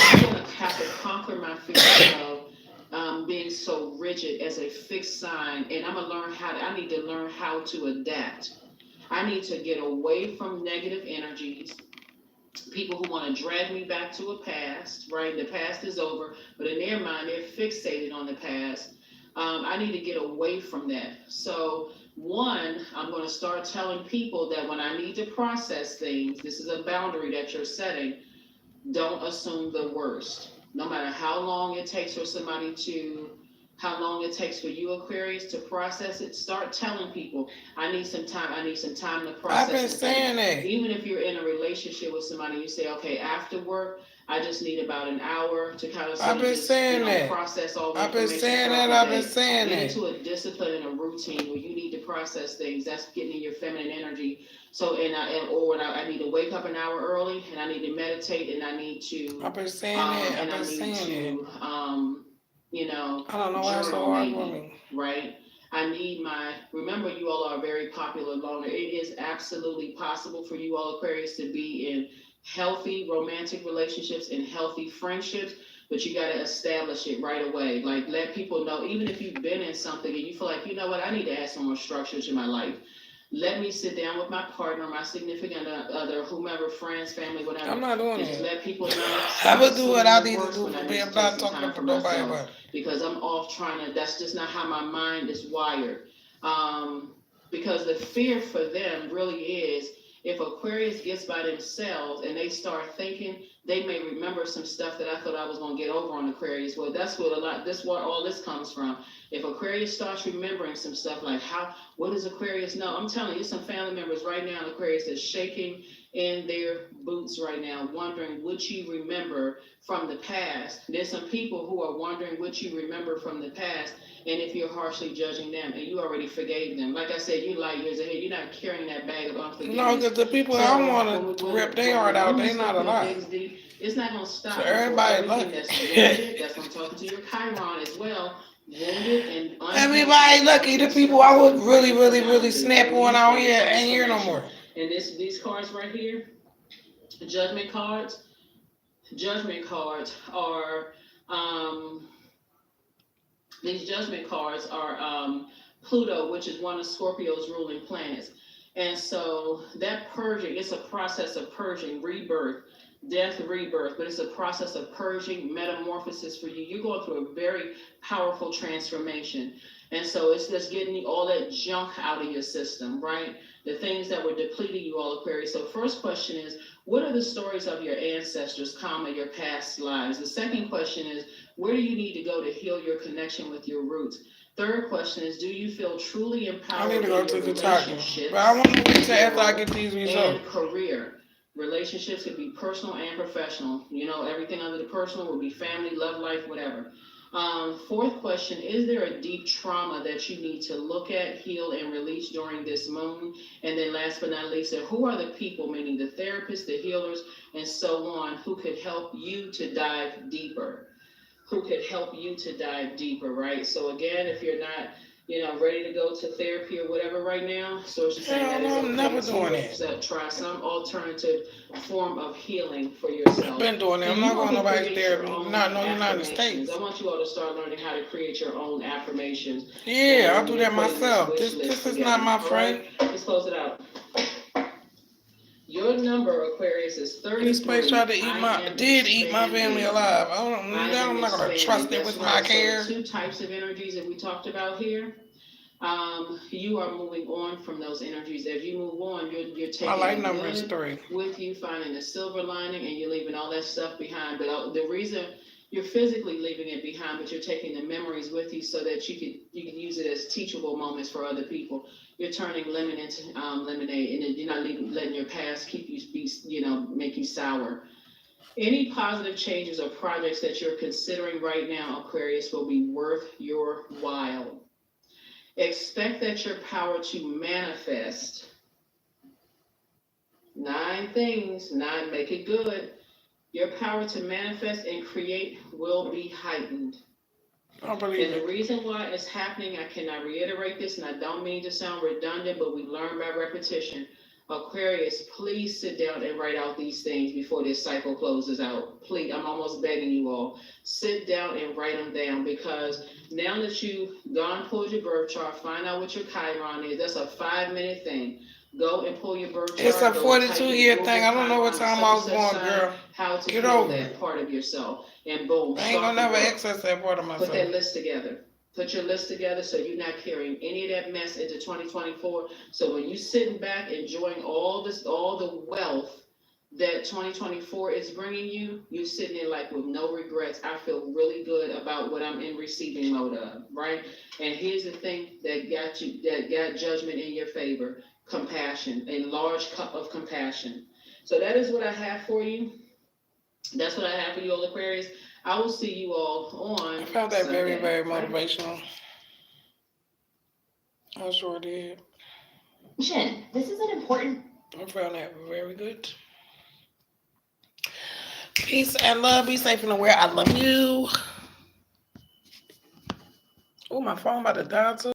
I'm gonna have to conquer my fear of being so rigid as a fixed sign, and I need to learn how to adapt. I need to get away from negative energies. People who want to drag me back to a past, right? The past is over, but in their mind, they're fixated on the past. I need to get away from that. So, one, I'm going to start telling people that when I need to process things, this is a boundary that you're setting. Don't assume the worst. No matter how long it takes for somebody how long it takes for you, Aquarius, to process it, start telling people, I need some time to process I've been it. saying that. Even if you're in a relationship with somebody, you say, okay, after work, I just need about an hour to kind of I've been saying that. process all the I've been information saying throughout that. the I've been day. saying Get that. into a discipline and a routine where you need to process things. That's getting in your feminine energy. So, I need to wake up an hour early, and I need to meditate, and I need to, I've been saying that. I've and I been need saying that. to, I don't know why it's so hard for me. right? Remember, you all are a very popular loner. It is absolutely possible for you all Aquarius to be in healthy romantic relationships and healthy friendships, but you got to establish it right away. Like, let people know, even if you've been in something and you feel like, you know what, I need to add some more structure to my life. Let me sit down with my partner, my significant other, whomever, friends, family, whatever. I'm not doing Just it. let people know. I would do what I need to Works do when for I me. need I'm to not take some talking time to for nobody myself, about it. because I'm off trying to, that's just not how my mind is wired. Because the fear for them really is, if Aquarius gets by themselves and they start thinking, they may remember some stuff that I thought I was gonna get over on Aquarius. Well, that's where all this comes from. If Aquarius starts remembering some stuff like what does Aquarius know? I'm telling you, some family members right now in Aquarius that's shaking in their boots right now, wondering what you remember from the past. There's some people who are wondering what you remember from the past, and if you're harshly judging them and you already forgave them. Like I said, you light years ahead. You're not carrying that bag of unforgiveness. No, because the people I want to rip their heart out, they not alive. It's not going to stop. So everybody lucky. That's I'm talking to your Chiron as well. Wounded and everybody lucky. The people I would really snap on out here ain't here no more. And these cards right here, judgment cards. Judgment cards are these judgment cards are Pluto, which is one of Scorpio's ruling planets. And so that purging, it's a process of purging, rebirth, death, rebirth, but it's a process of purging, metamorphosis for you. You're going through a very powerful transformation. And so it's just getting all that junk out of your system, right? The things that were depleting you all, Aquarius. So first question is, what are the stories of your ancestors, your past lives? The second question is, where do you need to go to heal your connection with your roots? Third question is, do you feel truly empowered? I need to go to the talking, relationships? but I want to wait till after I get these results. And career. Relationships could be personal and professional. You know, everything under the personal will be family, love life, whatever. Fourth question, is there a deep trauma that you need to look at, heal, and release during this moon? And then last but not least, who are the people, meaning the therapists, the healers, and so on, who could help you to dive deeper? Who could help you to dive deeper, right? So again, if you're not, ready to go to therapy or whatever right now, so she's saying that I'm never doing it. So try some alternative form of healing for yourself. I've been doing it. I'm not going to nobody's therapy. Not in the United States. I want you all to start learning how to create your own affirmations. Yeah, I'll do that myself. This is not my friend. Right, let's close it out. Your number, Aquarius, is 33. This place tried to eat my family alive. I'm not going to trust it with my care. So 2 types of energies that we talked about here. You are moving on from those energies. As you move on, you're taking my life number is 3 with you, finding the silver lining, and you're leaving all that stuff behind. But the reason you're physically leaving it behind, but you're taking the memories with you so that you can use it as teachable moments for other people. You're turning lemon into lemonade, and you're not letting your past keep you make you sour. Any positive changes or projects that you're considering right now, Aquarius, will be worth your while. Expect that your power to manifest 9 things, 9, make it good. Your power to manifest and create will be heightened. I believe And the reason why it's happening, I cannot reiterate this, and I don't mean to sound redundant, but we learn by repetition. Aquarius, please sit down and write out these things before this cycle closes out. Please, I'm almost begging you all. Sit down and write them down, because now that you've gone, pulled your birth chart, find out what your Chiron is. That's a 5-minute thing. Go and pull your birth chart. it's a 42-year thing. I don't know what time I was born, girl. How to get heal over that part of yourself. And boom. I ain't going to never access that part of myself. Put that list together. Put your list together so you're not carrying any of that mess into 2024. So when you're sitting back enjoying all the wealth that 2024 is bringing you, you're sitting there like with no regrets. I feel really good about what I'm in receiving mode of, right? And here's the thing that got judgment in your favor: compassion, a large cup of compassion. So that is what I have for you. That's what I have for you all, Aquarius. I will see you all on I found that Sunday. very, very motivational. I sure did. Shin, this is an important. I found that very good. Peace and love. Be safe and aware. I love you. Oh, my phone about to die too.